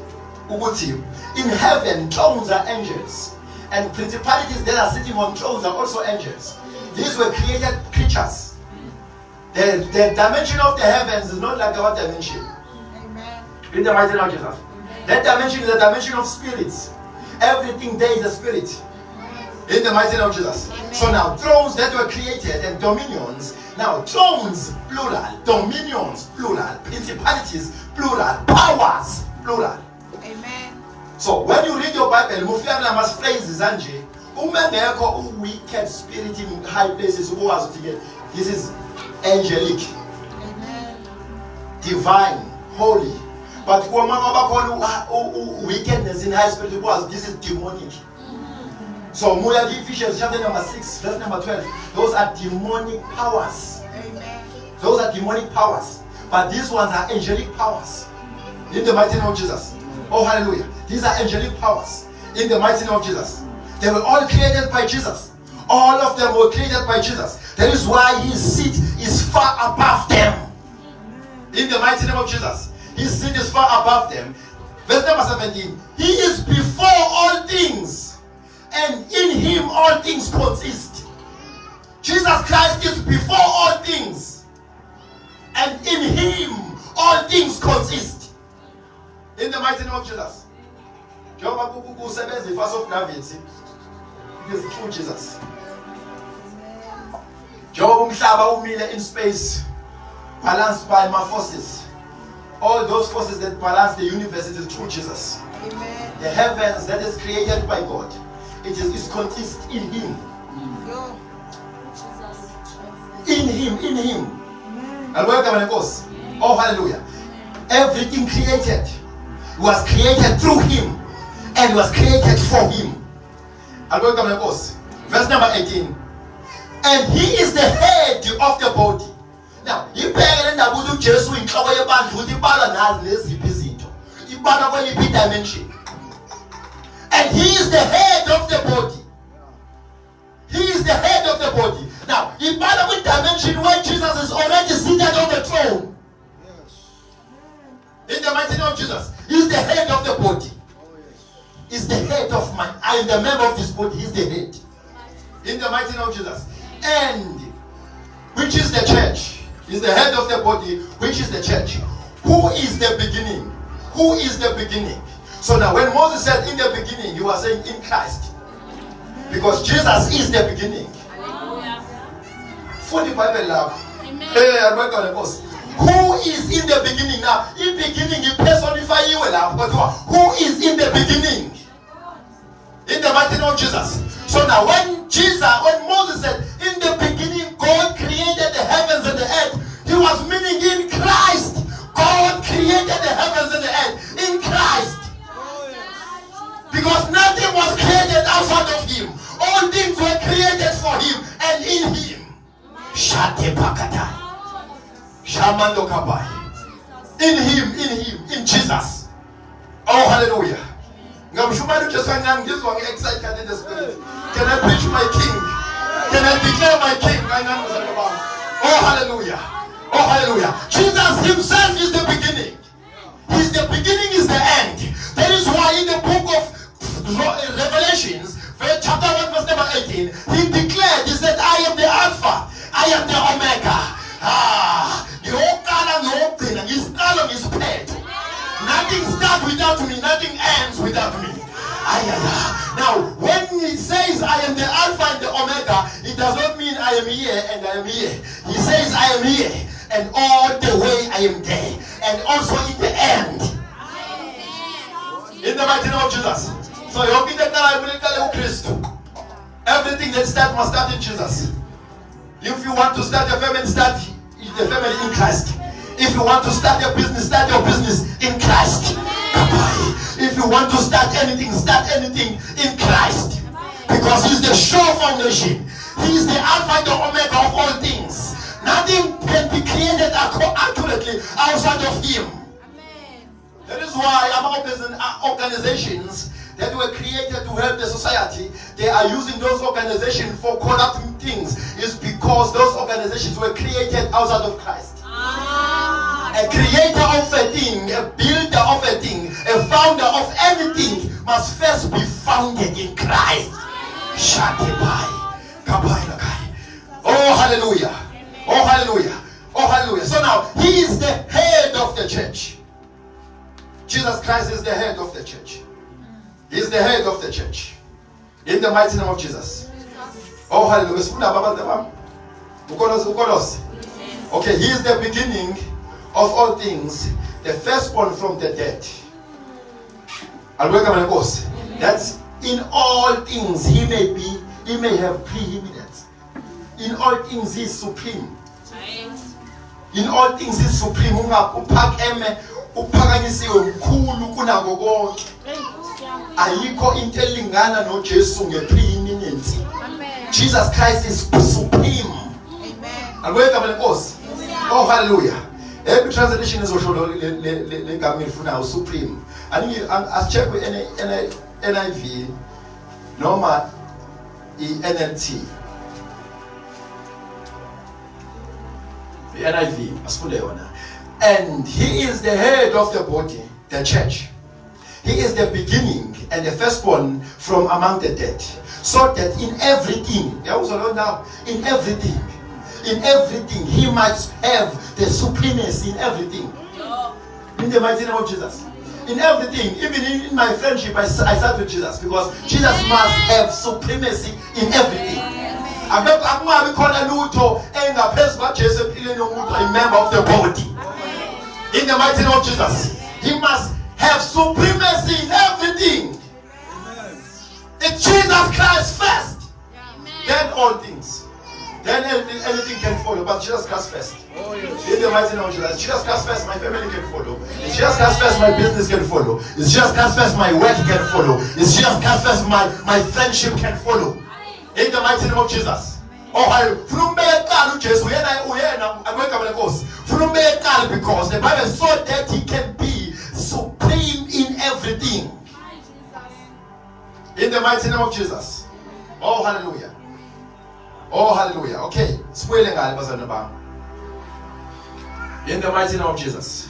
in heaven thrones are angels, and principalities that are sitting on thrones are also angels. These were created creatures. The dimension of the heavens is not like our dimension. Amen. In the mighty name of Jesus. That dimension is a dimension of spirits. Everything there is a spirit. In the mighty name of Jesus. Amen. So now thrones that were created and dominions. Now thrones plural, dominions plural, principalities plural, powers plural. Amen. So when you read your Bible, mufuyana mas phrases anje. Umengekho wicked spirit in high places. This is angelic, Amen. divine, holy. But wickedness in high spirit was this is demonic. So Muya Ephesians chapter number 6, verse number 12. Those are demonic powers. Amen. Those are demonic powers. But these ones are angelic powers. In the mighty name of Jesus. Oh hallelujah. These are angelic powers. In the mighty name of Jesus. They were all created by Jesus. All of them were created by Jesus. That is why his seat is far above them. In the mighty name of Jesus. His seat is far above them. Verse number 17. He is before all things, and in him all things consist. Jesus Christ is before all things, and in him all things consist. In the mighty name of Jesus. Jehovah Kuku serves the first of David. It is through Jesus. Jehovah Umhlaba umile in space, balanced by my forces. All those forces that balance the universe, it is through Jesus. Amen. The heavens that is created by God, it consist in him. Yo. In him. And welcome and course. Oh hallelujah. Everything created was created through him and was created for him. And welcome and course. Verse number 18. And he is the head of the body. Now, if Jesus in dimension. And he is the head of the body. He is the head of the body. Now, in one dimension where Jesus is already seated on the throne. In the mighty name of Jesus, he is the head of the body. Is the head of my. I am the member of this body. He is the head. In the mighty name of Jesus, and which is the church, is the head of the body, which is the church. Who is the beginning? Who is the beginning? So now, when Moses said in the beginning, you are saying in Christ, because Jesus is the beginning. For the Bible, love. Who is in the beginning? Now, in beginning, you personify you, but who is in the beginning? In the mighty name of Jesus. So now, when Moses said, in the beginning, God created the heavens and the earth, he was meaning in Christ. God created the heavens and the earth in Christ. Because nothing was created outside of him. All things were created for him and in him. Shate Pakata. Shamando Kabai. In him, in Jesus. Oh, hallelujah. I'm sure I just want excited in the spirit. Can I preach my king? Can I declare my king? Oh, hallelujah. Oh, hallelujah. Jesus himself is the beginning. He's the beginning, is the end. That is why in the book of Revelations, chapter 1, verse number 18, he declared, he said, I am the Alpha, I am the Omega. The whole color, the whole thing, and his color is paid. Nothing starts without me, nothing ends without me. Now, when he says I am the Alpha and the Omega, it does not mean I am here and I am here. He says I am here and all the way I am there, and also in the end. In the mighty name of Jesus. So everything that starts must start in Jesus. If you want to start a family, start the family in Christ. If you want to start your business in Christ. If you want to start anything in Christ. Because He's the sure foundation. He is the Alpha and the Omega of all things. Nothing can be created accurately outside of Him. Amen. That is why our organizations that were created to help the society, they are using those organizations for corrupting things. It's because those organizations were created outside of Christ. A creator of a thing, a builder of a thing, a founder of anything must first be founded in Christ. Oh hallelujah. Oh hallelujah. Oh hallelujah. So now He is the head of the church. Jesus Christ is the head of the church. He is the head of the church. In the mighty name of Jesus. Oh hallelujah. Okay, He is the beginning of all things, the firstborn from the dead. That's in all things He may have preeminence. In all things He is supreme. In all things He is supreme. Ayikho into elingana noJesu ngepreeminence. Jesus Christ is supreme. Amen. Oh hallelujah. Every translation is also le supreme. I check with NIV, Norma NLT. The NIV, and He is the head of the body, the church. He is the beginning and the firstborn from among the dead, so that in everything, He might have the supremacy in everything. In the mighty name of Jesus. In everything, even in my friendship, I start with Jesus, because Jesus must have supremacy in everything. A member of the body. In the mighty name of Jesus, He must have supremacy in everything. It's Jesus Christ first, then all things. Then anything can follow, but Jesus Christ first. In the mighty name of Jesus, Jesus Christ first, my family can follow. It's Jesus Christ first, my business can follow. It's Jesus Christ first, my work can follow. It's Jesus Christ first, my friendship can follow. In the mighty name of Jesus. Oh, because the Bible is so that He can be supreme in everything. In the mighty name of Jesus. Oh, hallelujah. Oh, hallelujah. Okay. In the mighty name of Jesus.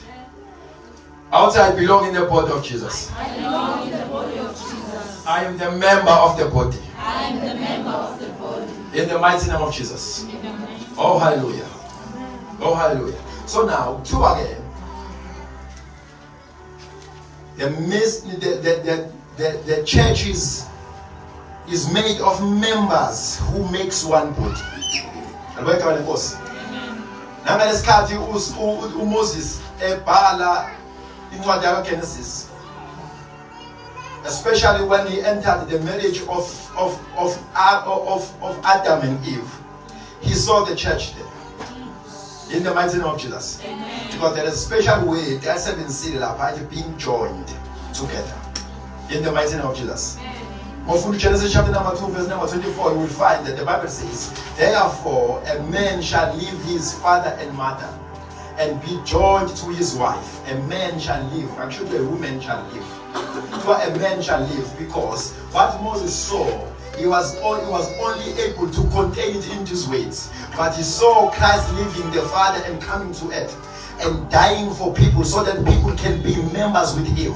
Outside, I belong in the body of Jesus. I belong in the body of Jesus. I am the member of the body. I am the member of the body. In the mighty name of Jesus. Oh, hallelujah. Oh, hallelujah. So now, two again. The church is made of members who makes one body. Nangaleskhathi uMoses ebhala incwadi kaGenesis, especially when he entered the marriage of Adam and Eve, he saw the church there. In the mighty name of Jesus. Amen. Because there is a special way that has been sealed up, being joined together. In the mighty name of Jesus. Amen. Genesis chapter number 2, verse number 24, you will find that the Bible says, therefore a man shall leave his father and mother and be joined to his wife. A man shall live. Actually, a woman shall live. So a man shall live, because what Moses saw, he was only able to contain it in his weight. But he saw Christ leaving the Father and coming to earth and dying for people, so that people can be members with Him,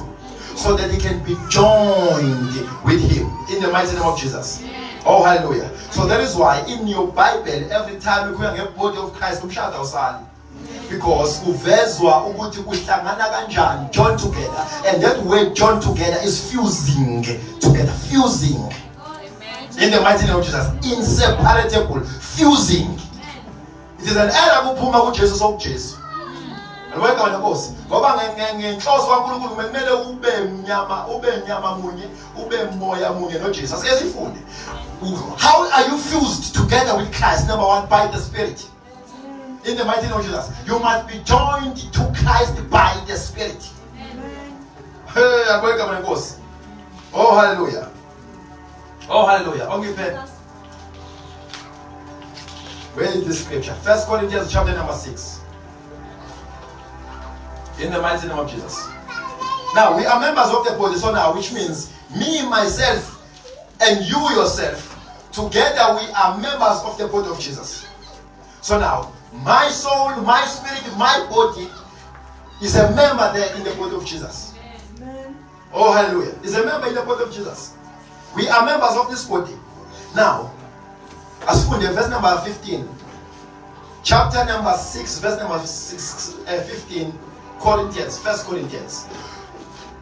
so that they can be joined with Him. In the mighty name of Jesus. Oh, hallelujah. So that is why in your Bible, every time you go and get body of Christ, because uvezwa ukuthi kuhlangana kanjani, join together, and that word join together is fusing together, fusing. In the mighty name of Jesus, inseparable, fusing. It is an error kuphuma kuJesu sokuJesu. Welcome Nkosi. Ngoba ngenhloso kaNkulunkulu kumele ube nyama munye, ube moya munye noJesu. Asike sifunde. How are you fused together with Christ? Number one, by the Spirit. In the mighty name of Jesus. You must be joined to Christ by the Spirit. Hey, welcome Nkosi. Oh hallelujah. Oh hallelujah. Okay, where is this scripture? 1 Corinthians chapter number 6. In the mighty name of Jesus. Now we are members of the body, so now, which means me, myself, and you yourself, together we are members of the body of Jesus. So now, my soul, my spirit, my body is a member there in the body of Jesus. Amen. Oh hallelujah. Is a member in the body of Jesus. We are members of this body. Now, as for the verse number 15, chapter number 6, verse number 15, Corinthians, 1 Corinthians.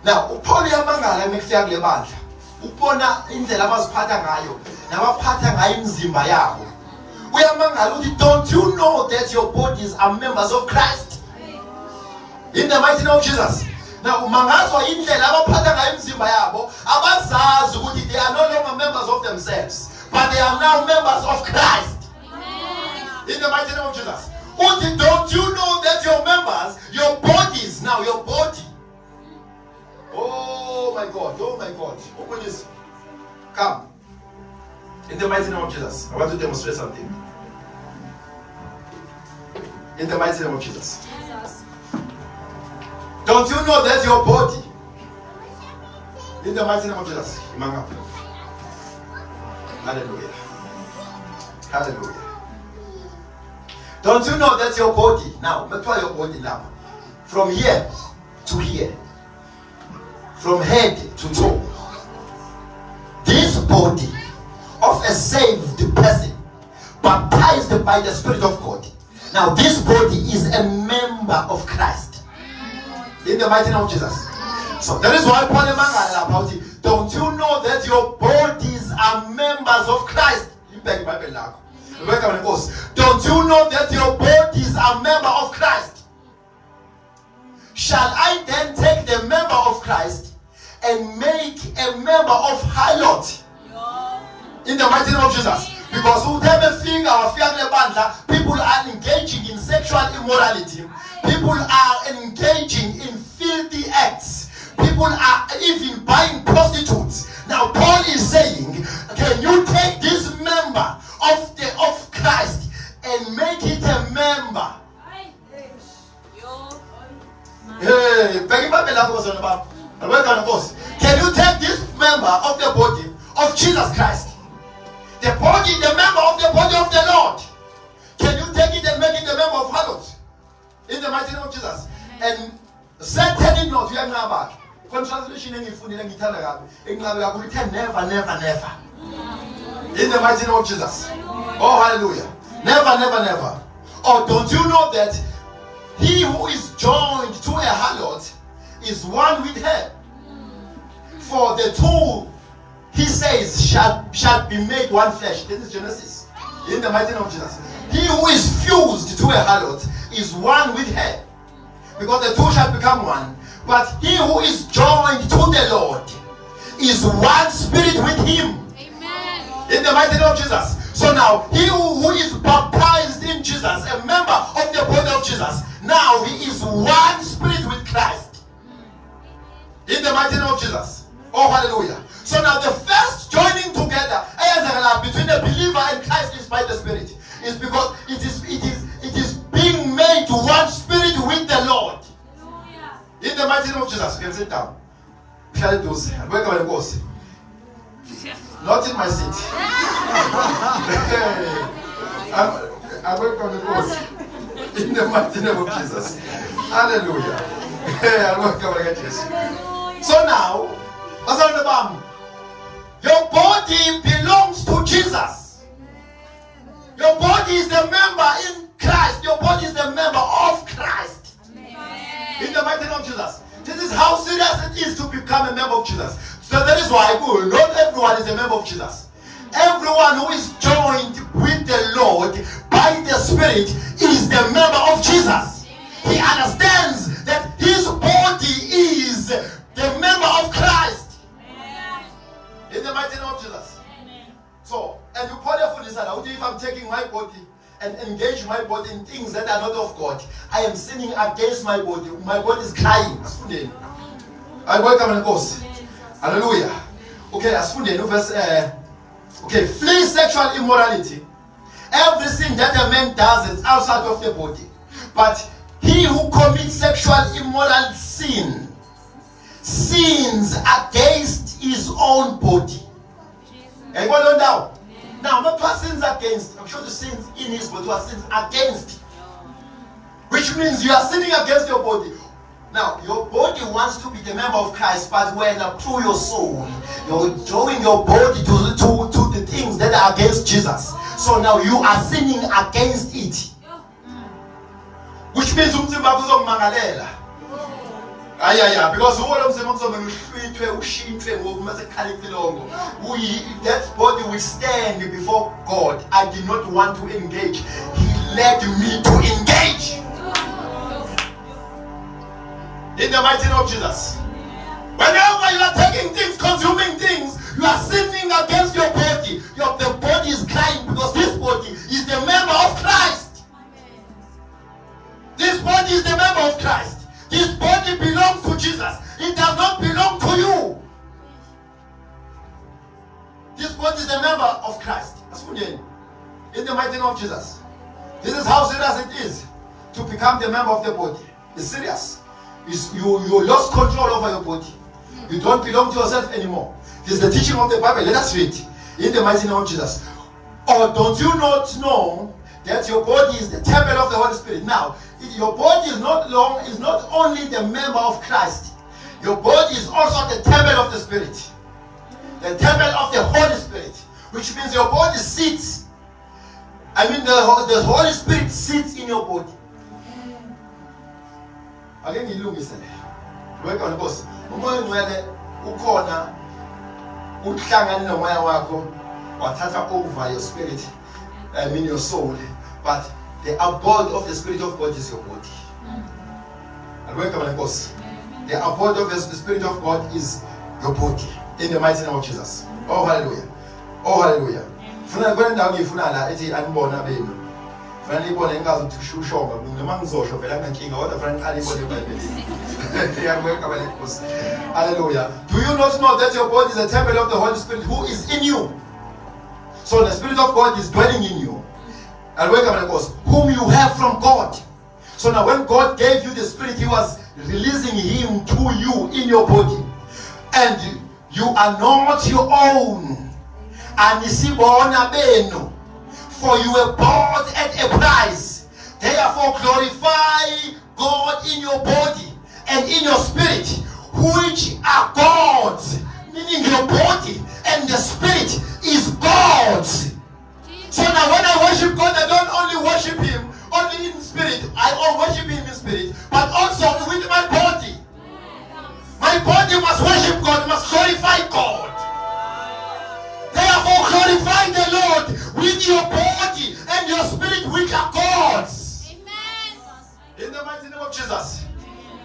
Now, Paul yamangala emekufika kule bandla. Ubona indlela abaziphatha ngayo, nabaphatha ngayo imizimba yabo. Uyamangala uthi, don't you know that your bodies are members of Christ? In the mighty name of Jesus. Now, mangazwa indlela abaphatha ngayo imizimba yabo, abazazi ukuthi they are no longer members of themselves, but they are now members of Christ. Amen. In the mighty name of Jesus. Don't you know that your members, your bodies, now your body. Oh my God, oh my God. Open this. Come. In the mighty name of Jesus. I want to demonstrate something. In the mighty name of Jesus. Don't you know that your body? In the mighty name of Jesus. Hallelujah. Hallelujah. Don't you know that your body, now, let's try your body now. From here to here. From head to toe. This body of a saved person, baptized by the Spirit of God. Now this body is a member of Christ. In the mighty name of Jesus. So that is why Paul Mangala about it. Don't you know that your bodies are members of Christ? Don't you know that your bodies are member of Christ? Shall I then take the member of Christ and make a member of harlot? In the mighty name of Jesus. Because whatever thing our family banda, people are engaging in sexual immorality. People are engaging in filthy acts. People are even buying prostitutes. Now Paul is saying, can you take this member of Christ and make it a member? Hey, can you take this member of the body of Jesus Christ? The body, the member of the body of the Lord. Can you take it and make it a member of harlot? In the mighty name of Jesus. And certainly not, you are not. Translation never, never, never. In the mighty name of Jesus. Oh, hallelujah. Never, never, never. Or don't you know that he who is joined to a harlot is one with her? For the two, he says, shall be made one flesh. This is Genesis. In the mighty name of Jesus. He who is fused to a harlot is one with her. Because the two shall become one. But he who is joined to the Lord is one spirit with him. Amen. In the mighty name of Jesus. So now, he who is baptized in Jesus, a member of the body of Jesus, now he is one spirit with Christ. In the mighty name of Jesus. Oh, hallelujah. So now the first joining together between the believer and Christ is by the Spirit. It's because it is being made to one spirit with the Lord. In the mighty name of Jesus, you can sit down. Not in my seat. I welcome the course. In the mighty name of Jesus. Hallelujah. I welcome Jesus. So now, your body belongs to Jesus. Your body is the member in Christ. Your body is the member of Christ. In the mighty name of Jesus. This is how serious it is to become a member of Jesus. So that is why not everyone is a member of Jesus. Everyone who is joined with the Lord by the Spirit is the member of Jesus. He understands body and engage my body in things that are not of God, I am sinning against my body. My body is crying. Asifundeni. Welcome and course. Hallelujah. Okay, asifundeni verse. Okay, flee sexual immorality. Everything that a man does is outside of the body. But he who commits sexual immoral sin sins against his own body. Everybody on down? Now, not what sins against. I'm sure the sins in his body are sins against. Which means you are sinning against your body. Now, your body wants to be the member of Christ, but when through your soul, you're drawing your body to the things that are against Jesus. So now you are sinning against it. Which means umzimba uzokumangalela. Because all of them that body will stand before God. I did not want to engage. He led me to engage. In the mighty name of Jesus. Whenever you are taking things, consuming things, you are sinning against your body. The body is crying because this body is the member of Christ. This body is the member of Christ. This body belongs to Jesus. It does not belong to you. This body is a member of Christ. In the mighty name of Jesus. This is how serious it is to become the member of the body. It's serious. You lost control over your body. You don't belong to yourself anymore. This is the teaching of the Bible. Let us read. In the mighty name of Jesus. Or don't you not know that your body is the temple of the Holy Spirit? Now, your body is not only the member of Christ. Your body is also the temple of the Spirit. The temple of the Holy Spirit. Which means your body sits. The Holy Spirit sits in your body. Again, you look, listen. Work on the boss. Over your spirit, your soul. But the abode of the Spirit of God is your body. And welcome, of course. The abode of the Spirit of God is your body. In the mighty name of Jesus. Oh, hallelujah. Oh, hallelujah. Hallelujah. Do you not know that your body is a temple of the Holy Spirit who is in you? So the Spirit of God is dwelling in you. And welcome, of course, whom you have from God. So now when God gave you the Spirit, He was releasing Him to you in your body. And you are not your own. For you were bought at a price. Therefore glorify God in your body and in your spirit, which are God's. Meaning your body and the spirit is God's. So now when I worship God, I don't only worship Him only in spirit. I worship Him in spirit, but also with my body. My body must worship God, must glorify God. Therefore glorify the Lord with your body and your spirit, which are God's. Amen. In the mighty name of Jesus.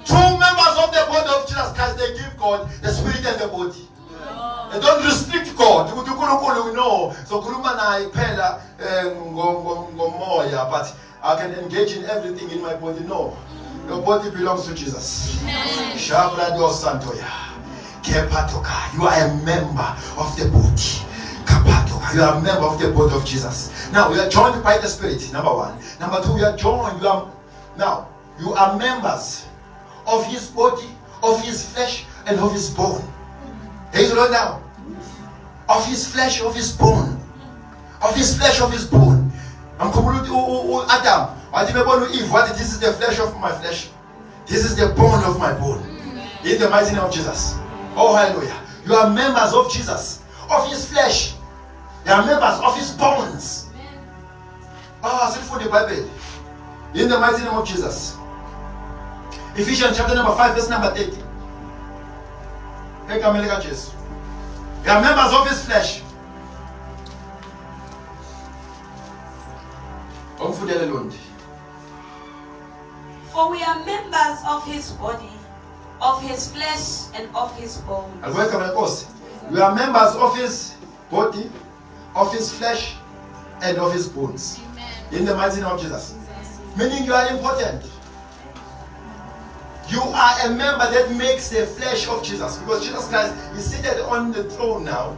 True members of the body of Jesus Christ, they give God the spirit and the body. They don't restrict God. No. So but I can engage in everything in my body. No. Your body belongs to Jesus. You are a member of the body. You are a member of the body of Jesus. Now we are joined by the Spirit, number one. Number two, we are joined. You are members of His body, of His flesh, and of His bone. Praise the Lord now. Of His flesh, of His bone. Of His flesh, of His bone. Adam, this is the flesh of my flesh. This is the bone of my bone. In the mighty name of Jesus. Oh, hallelujah. You are members of Jesus, of His flesh. They are members of His bones. Oh, sit for the Bible. In the mighty name of Jesus. Ephesians chapter number 5, verse number 30. They are members of His flesh. For we are members of His body, of His flesh, and of His bones. And welcome, of course. We are members of His body, of His flesh, and of His bones. Amen. In the mighty name of Jesus. Meaning you are important. You are a member that makes the flesh of Jesus. Because Jesus Christ is seated on the throne now.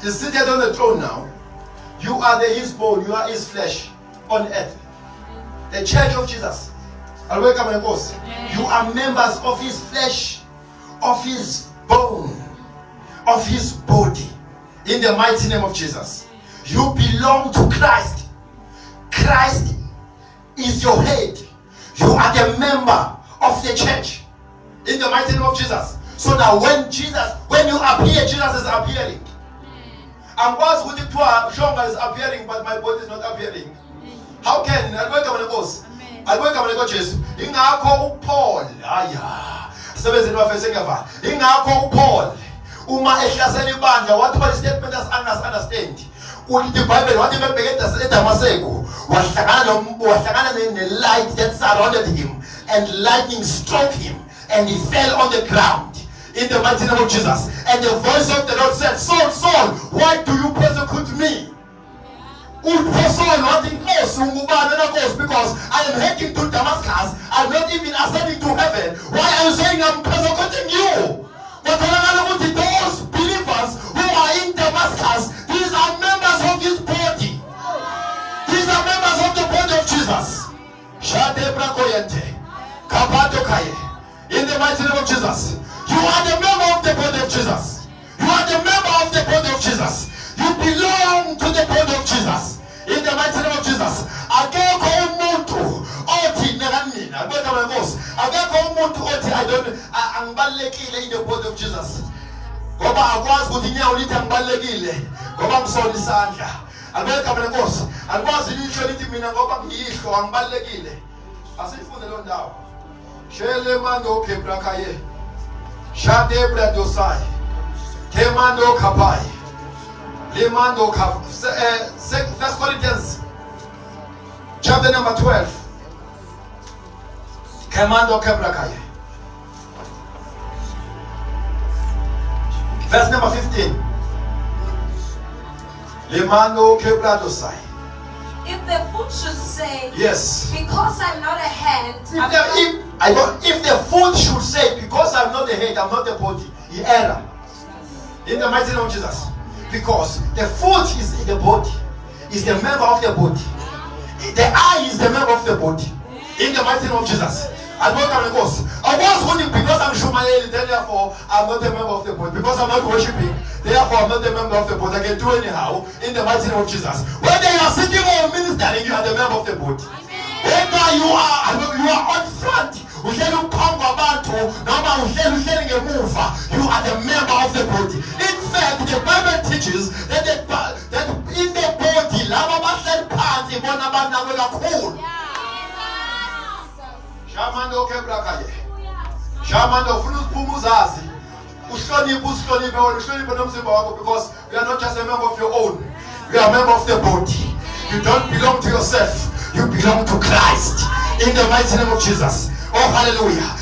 He's seated on the throne now. You are his bone, you are his flesh on earth. The church of Jesus. I'll welcome and course. You are members of his flesh, of his bone, of his body. In the mighty name of Jesus. You belong to Christ. Christ is your head. You are the member of the church. In the mighty name of Jesus. So now when you appear, Jesus is appearing. And once with the Shonga is appearing, but my body is not appearing. How can I welcome and goes? I welcome and go Jesus. Ingakho Paul. Sebenze nabafesengava. Ingakho Paul. Uma ehlasela ibandla wathola statement as understand. The Bible wathi bebhekeda eDamaseko wahlangana ne-light that surrounded him and lightning struck him and he fell on the ground in the mighty name of Jesus. And the voice of the Lord said, Saul, Saul, why do you persecute me? Because I am heading to Damascus. I'm not even ascending to heaven. Why are you saying I'm persecuting you? But those believers who are in Damascus, these are members of his body. These are members of the body of Jesus. In the mighty name of Jesus. You are the member of the body of Jesus. You are the member of the body of Jesus. You belong to the body of Jesus. In the mighty name of Jesus. I don't in the body of Jesus. Ngoba akwazi ukuthi inyawo lithi angibalekile ngoba ngisona isandla. Alibeka Nkosi. Akwazi lisho lithi mina ngoba ngiyihlo angibalekile. Asifunde lo ndawo. Shele mando kebrakaye. Shade bradosai. Temando kapai. Lemando kap. 1 Corinthians chapter number 12. Kemando kebrakaye. Verse number 15. Lemando kebradosai. If the foot should say, yes, because I'm not a hand, if the foot should say, because I'm not the head, I'm not the body, he error. In the mighty name of Jesus. Because the foot is the body, is the member of the body. The eye is the member of the body. In the mighty name of Jesus. I was only because I'm Shumael, therefore I'm not a member of the body. Because I'm not worshiping, therefore I'm not a member of the body. I can do anyhow in the mighty name of Jesus. Whether you are sitting or ministering, you are the member of the body. Whether you are on front, you are the member of the body. In fact, the Bible teaches that in the body, Shamando kebrakaye. Shamando fulus pumuzazi. Because we are not just a member of your own. We are a member of the body. You don't belong to yourself. You belong to Christ. In the mighty name of Jesus. Oh, hallelujah.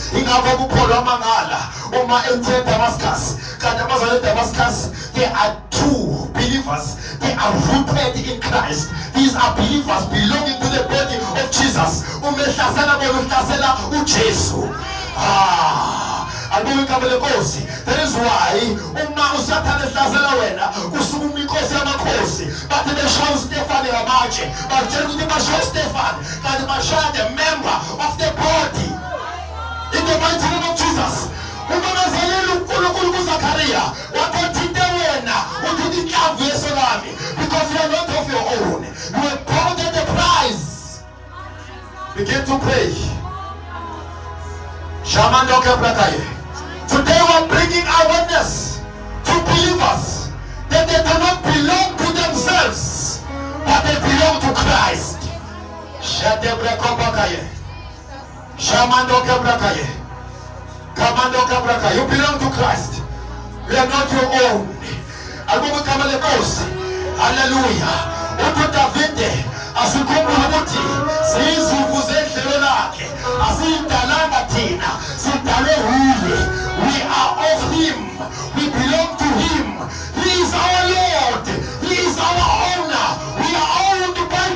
Damascus, there are two believers. They are rooted in Christ. These are believers belonging to the body of Jesus. That is why the member of the body. In the mighty name of Jesus. Because you are not of your own. You have paid the price. Begin to pray. Today we are bringing awareness to believers that they do not belong to themselves, but they belong to Christ. You belong to Christ. We are not your own. Hallelujah. We are of him. We belong to him. He is our Lord. He is our owner. We are owned by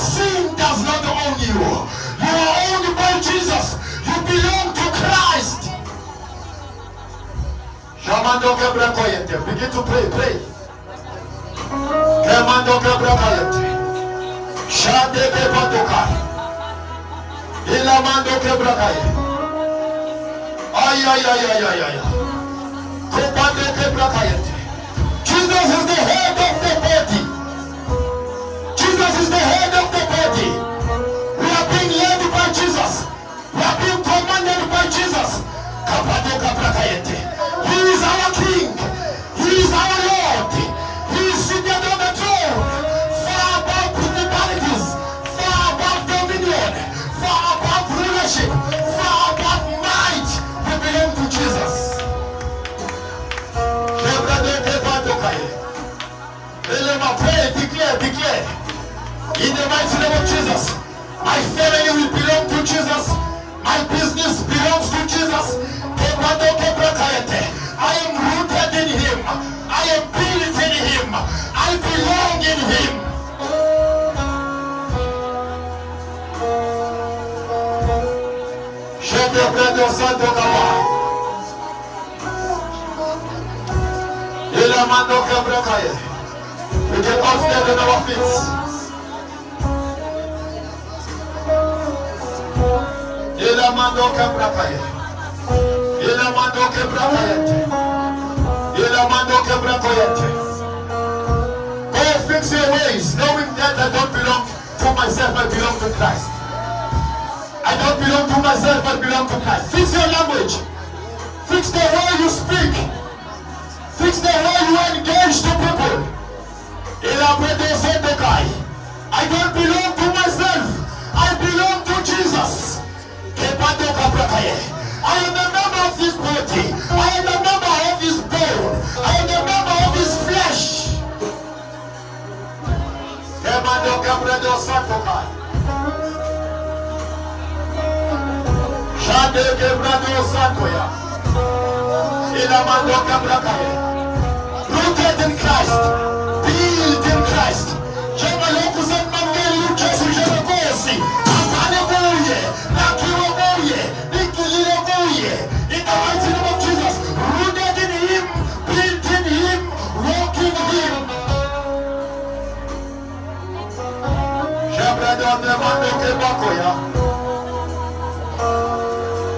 Sin does not own you. You are owned by Jesus. You belong to Christ. Begin to pray, pray. Jesus is the head of the body. Jesus is the head of the body. We are being led by Jesus. We are being commanded by Jesus. He is our King. He is our Lord. He is seated on the throne. Far above principalities, far above dominion, far above rulership, far above might. We belong to Jesus. Pray, declare. In the mighty name of Jesus, my family will belong to Jesus. My business belongs to Jesus. I am rooted in Him. I am built in Him. I belong in Him. We get off there on our feet. Go fix your ways, knowing that I don't belong to myself, I belong to Christ. I don't belong to myself, I belong to Christ. Fix your language. Fix the way you speak. Fix the way you engage to people. I don't belong to myself. I belong to Jesus. I am a member of this body. I am a member of his bone. I am a member of his flesh. Rooted in Christ, built in Christ. In the mighty name of Jesus, rooted in Him, built in Him, walking in Him.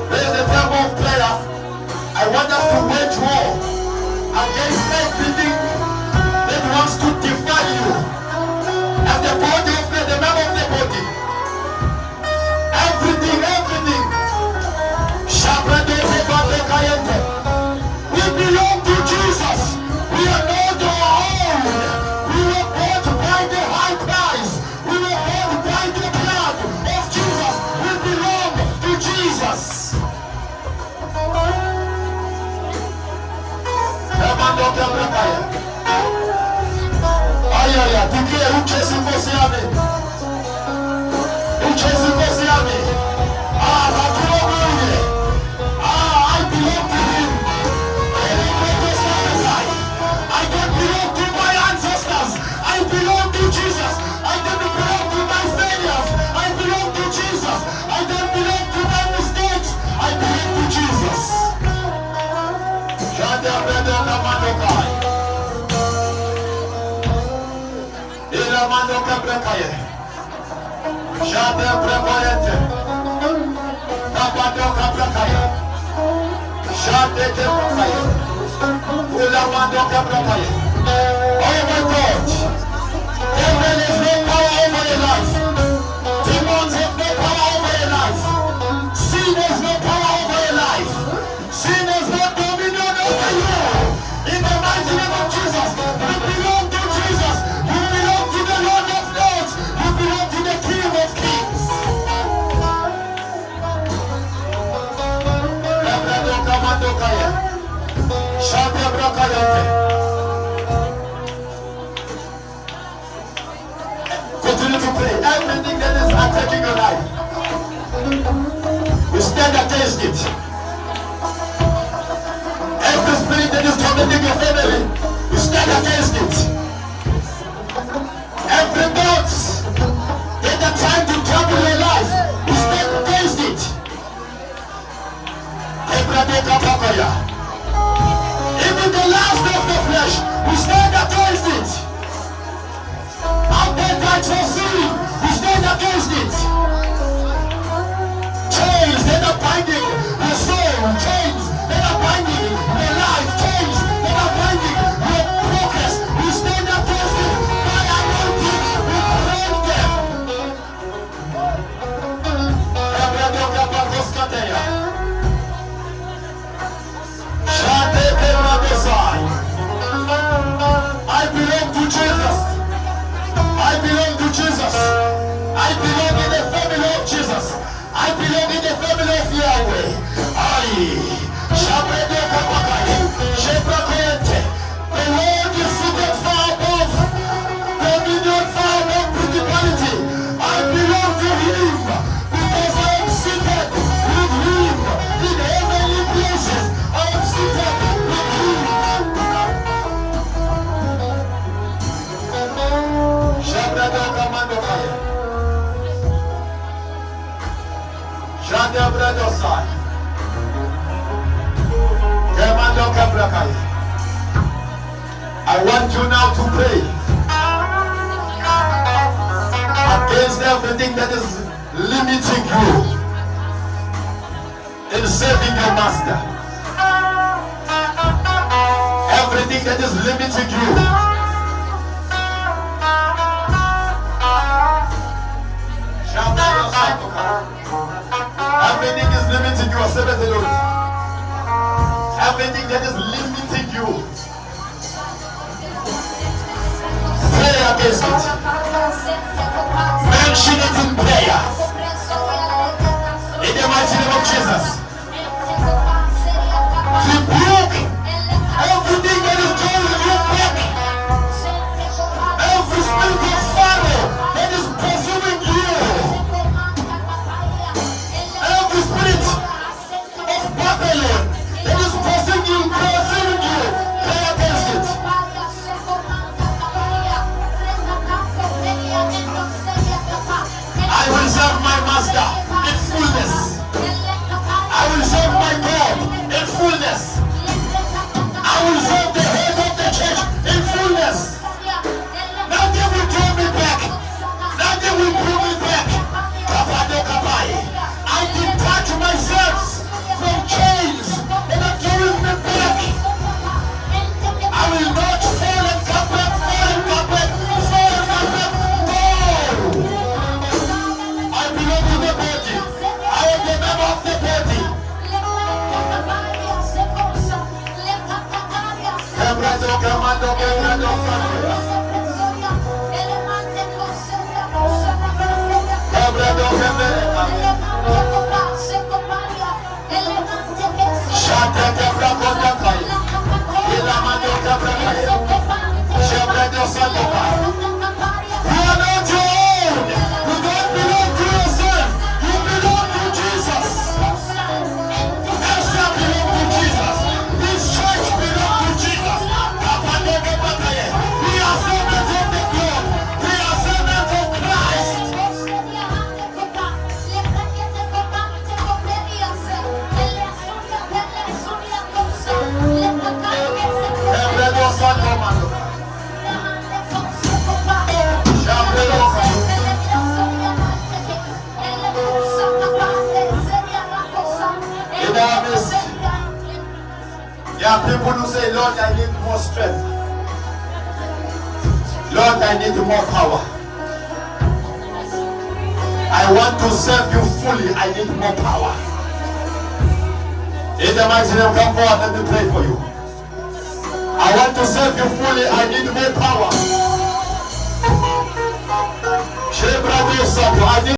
There is a time of prayer. I want us to wage war against everything that wants to define you as the body of the member of the body. Everything. We belong to Jesus. We are not our own. We were bought by the high price. We were bought by the blood of Jesus. We belong to Jesus. Declare uche si I belong to Him. I don't belong to my ancestors. I belong to Jesus. I don't belong to my failures. I belong to Jesus. I don't belong to my mistakes. I belong to Jesus. Oh my God, devil is no power over your life. Demons have no power over your life. Sin has no power over your life. Sin has no dominion over you. In the mighty name of Jesus, you belong to Jesus. You belong to the Lord of Lords. You belong to the King of Kings. Continue to pray. Everything that is attacking your life, we stand against it. Every spirit that is tormenting your family, we stand against it. Every thought that Shanda brado sai. Kemando kabrakai. I want you now to pray against everything that is limiting you in serving your master. Everything that is limiting you. Everything is limiting you. Everything that is limiting you. Pray against it. Mention it in prayer. In the mighty name of Jesus. Rebuke everything that is holding you back. Every spirit of Pharaoh that is pursuing you. Every spirit of Babylon that is pursuing you. Pray against it. I will serve my master in fullness. I will serve my God in fullness. I will serve the head of the church in fullness. Nothing will turn me back. Nothing will pull me back. I detach myself from chains that are carrying me back. I will not fall and come back, fall and come back, fall and come back. No! I belong to the body. I am the member of the body. You are not your own. You don't belong to yourself. You belong to Jesus. Esther belongs to Jesus. This church belongs to Jesus. We are servants of the Lord. We are servants of Christ. There are people who say, Lord, I need more strength. Lord, I need more power. I want to serve you fully. I need more power. In the mighty name, come forward, let me pray for you. I want to serve you fully. I need more power. I need